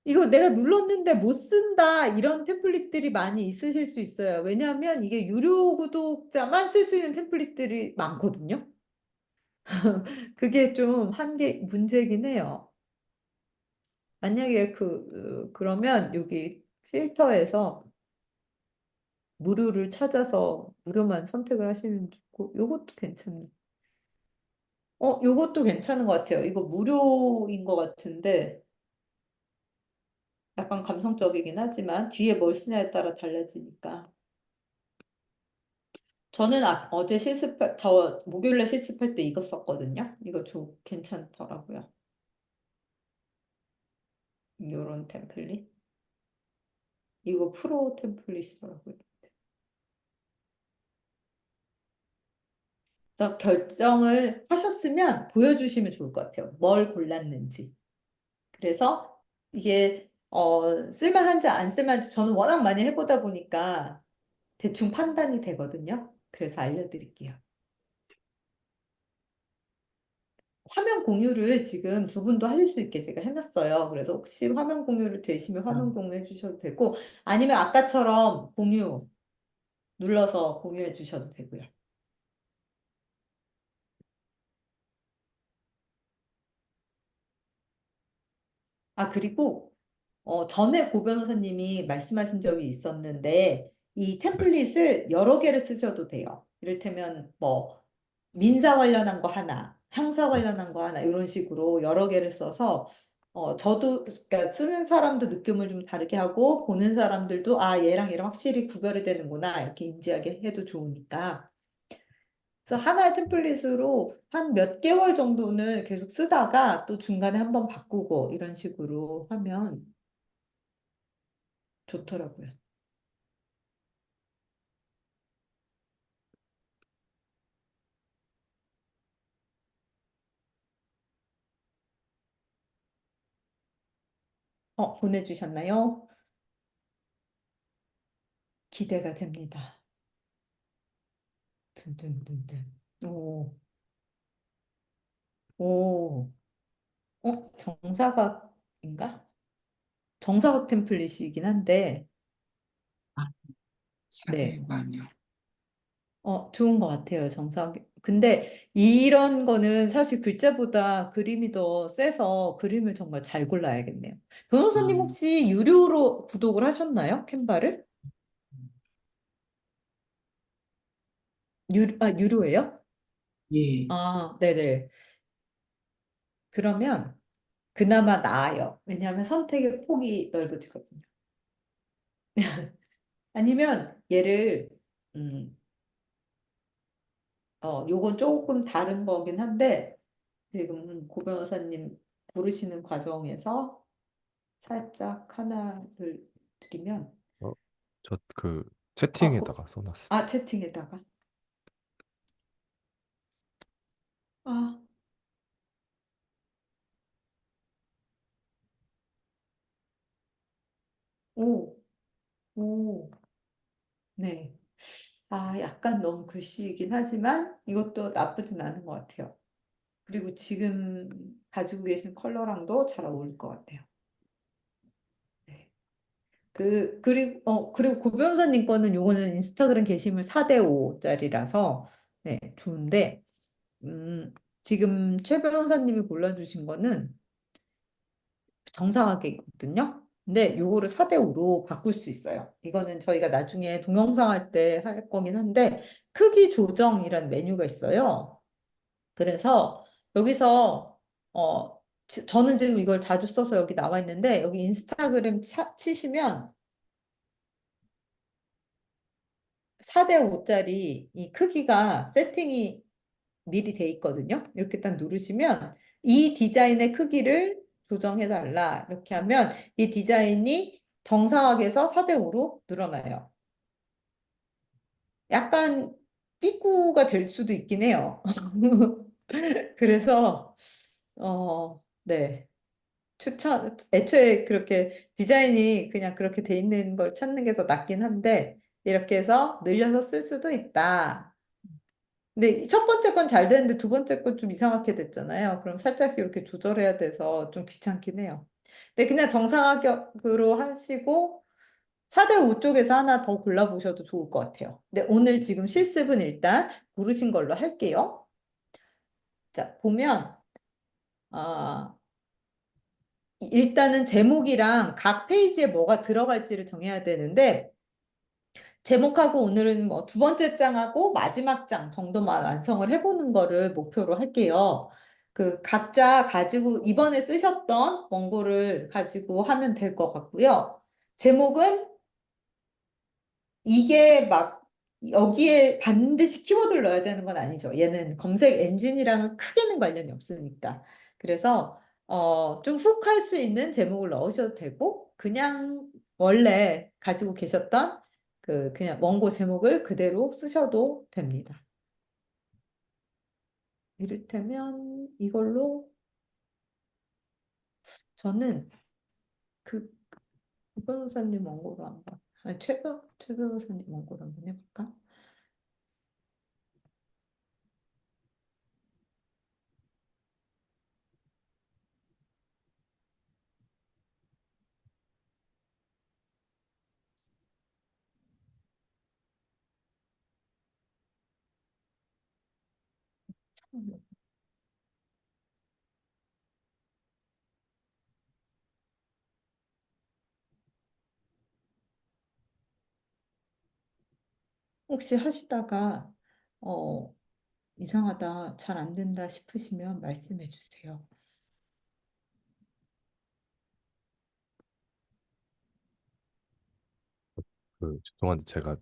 이거 내가 눌렀는데 못 쓴다. 이런 템플릿들이 많이 있으실 수 있어요. 왜냐하면 이게 유료 구독자만 쓸 수 있는 템플릿들이 많거든요. 그게 좀 문제긴 해요. 만약에 그러면 여기 필터에서 무료를 찾아서 무료만 선택을 하시면 좋고, 요것도 괜찮네. 요것도 괜찮은 것 같아요. 이거 무료인 것 같은데, 약간 감성적이긴 하지만, 뒤에 뭘 쓰냐에 따라 달라지니까. 저는 목요일날 실습할 때 이거 썼거든요. 이거 괜찮더라고요. 요런 템플릿. 이거 프로 템플릿이더라고요. 그래서 결정을 하셨으면 보여주시면 좋을 것 같아요. 뭘 골랐는지. 그래서 이게 쓸만한지 안 쓸만한지 저는 워낙 많이 해보다 보니까 대충 판단이 되거든요. 그래서 알려드릴게요. 화면 공유를 지금 두 분도 하실 수 있게 제가 해놨어요. 그래서 혹시 화면 공유를 되시면 화면 음, 공유해 주셔도 되고 아니면 아까처럼 공유 눌러서 공유해 주셔도 되고요. 그리고 전에 고 변호사님이 말씀하신 적이 있었는데, 이 네. 템플릿을 여러 개를 쓰셔도 돼요. 이를테면, 뭐, 민사 관련한 거 하나, 형사 네. 관련한 거 하나, 이런 식으로 여러 개를 써서, 그러니까 쓰는 사람도 느낌을 좀 다르게 하고, 보는 사람들도, 얘랑 얘랑 확실히 구별이 되는구나, 이렇게 인지하게 해도 좋으니까. 그래서 하나의 템플릿으로 한 몇 개월 정도는 계속 쓰다가 또 중간에 한번 바꾸고, 이런 식으로 하면 좋더라고요. 보내주셨나요? 기대가 됩니다. 든든든든. 오, 오, 정사각인가? 정사각 템플릿이긴 한데, 아, 네. 사대관요. 좋은 것 같아요, 정사각. 근데 이런 거는 사실 글자보다 그림이 더 세서 그림을 정말 잘 골라야겠네요. 변호사님 아, 혹시 유료로 구독을 하셨나요? 캔바를? 유료예요? 예. 네네. 그러면 그나마 나아요. 왜냐하면 선택의 폭이 넓어지거든요. 아니면 얘를 음, 요건 조금 다른 거긴 한데 지금 고 변호사님 고르시는 과정에서 살짝 하나를 드리면 어, 저 그 어, 고- 채팅에다가 써놨습니다. 채팅에다가 아, 오, 오, 네. 약간 너무 글씨이긴 하지만 이것도 나쁘진 않은 것 같아요. 그리고 지금 가지고 계신 컬러랑도 잘 어울릴 것 같아요. 네. 그리고 고 변호사님 거는 요거는 인스타그램 게시물 4대5짜리라서, 네, 좋은데, 음, 지금 최 변호사님이 골라주신 거는 정상하게 있거든요. 근데 요거를 4대5로 바꿀 수 있어요. 이거는 저희가 나중에 동영상 할 때 할 거긴 한데, 크기 조정이란 메뉴가 있어요. 그래서 여기서, 저는 지금 이걸 자주 써서 여기 나와 있는데, 여기 인스타그램 치시면 4대5짜리 이 크기가 세팅이 미리 돼 있거든요. 이렇게 딱 누르시면 이 디자인의 크기를 조정해 달라. 이렇게 하면 이 디자인이 정사각에서 4대5로 늘어나요. 약간 삐꾸가 될 수도 있긴 해요. 그래서 네. 애초에 그렇게 디자인이 그냥 그렇게 돼 있는 걸 찾는 게 더 낫긴 한데 이렇게 해서 늘려서 쓸 수도 있다. 근데 첫 번째 건 잘 됐는데 두 번째 건 좀 이상하게 됐잖아요. 그럼 살짝씩 이렇게 조절해야 돼서 좀 귀찮긴 해요. 근데 그냥 정상화격으로 하시고 4대5 쪽에서 하나 더 골라보셔도 좋을 것 같아요. 근데 오늘 지금 실습은 일단 고르신 걸로 할게요. 자, 보면, 아, 일단은 제목이랑 각 페이지에 뭐가 들어갈지를 정해야 되는데, 제목하고 오늘은 뭐 두 번째 장하고 마지막 장 정도만 완성을 해보는 거를 목표로 할게요. 그 각자 가지고 이번에 쓰셨던 원고를 가지고 하면 될 것 같고요. 제목은 이게 막 여기에 반드시 키워드를 넣어야 되는 건 아니죠. 얘는 검색 엔진이랑은 크게는 관련이 없으니까. 그래서 좀 훅 할 수 있는 제목을 넣으셔도 되고 그냥 원래 가지고 계셨던 그 그냥 원고 제목을 그대로 쓰셔도 됩니다. 이를테면 이걸로 저는 그 변호사님 원고로 한번 아니 최 변호사님 원고로 한번 해볼까? 혹시 하시다가 어, 이상하다, 잘 안 된다 싶으시면 말씀해 주세요. 죄송한데 제가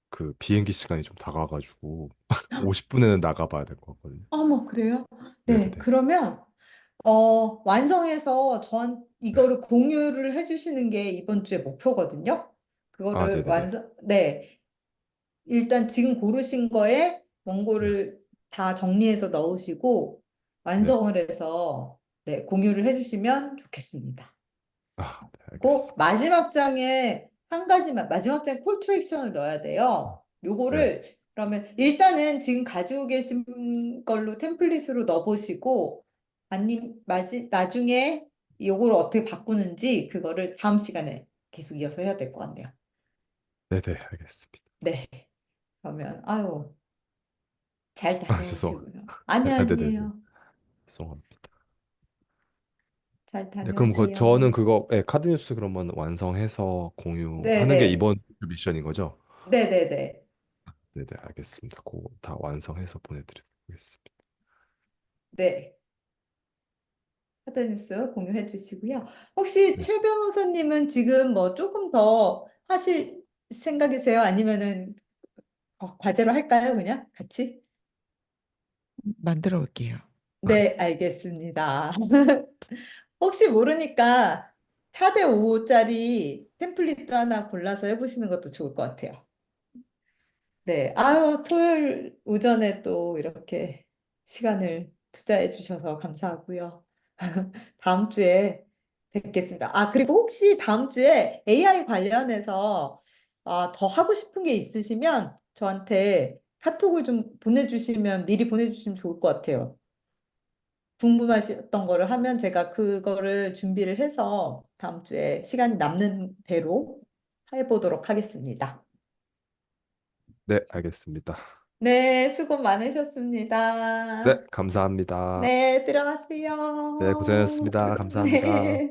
그 비행기 시간이 좀 다가와가지고 50분에는 나가봐야 될 것 같거든요. 어머, 그래요? 네, 네네네. 그러면 완성해서 네. 이거를 공유를 해주시는 게 이번 주의 목표거든요. 아, 그거를 네네네. 네, 일단 지금 고르신 거에 네. 원고를 다 정리해서 넣으시고 네. 완성을 해서 네, 공유를 해주시면 좋겠습니다. 아, 네, 꼭 알겠습니다. 마지막 장에 한 가지만 마지막 장에 콜 투 액션을 넣어야 돼요. 네. 요거를 그러면 일단은 지금 가지고 계신 걸로 템플릿으로 넣어보시고 아님 나중에 요거를 어떻게 바꾸는지 그거를 다음 시간에 계속 이어서 해야 될 것 같네요. 네네, 알겠습니다. 네. 그러면 아유 잘 아, 죄송. 다녀오시고요. 아니 아, 네네네. 아니에요. 죄송합니다. 잘 네, 그럼 저는 다녀오세요. 그거 카드 뉴스 그러면 완성해서 공유하는 게 네네. 이번 주 미션인 거죠? 네네네. 네네, 알겠습니다. 그거 다 완성해서 보내드리겠습니다. 네. 카드뉴스 공유해 주시고요. 혹시 네. 최 변호사님은 지금 뭐 조금 더 하실 생각이세요? 아니면은 과제로 할까요? 그냥 같이? 만들어 올게요. 네, 알겠습니다. 혹시 모르니까 4대5짜리 템플릿도 하나 골라서 해보시는 것도 좋을 것 같아요. 네, 아유, 토요일 오전에 또 이렇게 시간을 투자해 주셔서 감사하고요. 다음 주에 뵙겠습니다. 아, 그리고 혹시 다음 주에 AI 관련해서 더 하고 싶은 게 있으시면 저한테 카톡을 좀 보내주시면 미리 보내주시면 좋을 것 같아요. 궁금하셨던 거를 하면 제가 그거를 준비를 해서 다음 주에 시간이 남는 대로 해보도록 하겠습니다. 네, 알겠습니다. 네, 수고 네, 많으셨습니다. 감사합니다. 네, 네, 들어가세요. 고생하셨습니다. 감사합니다. 네.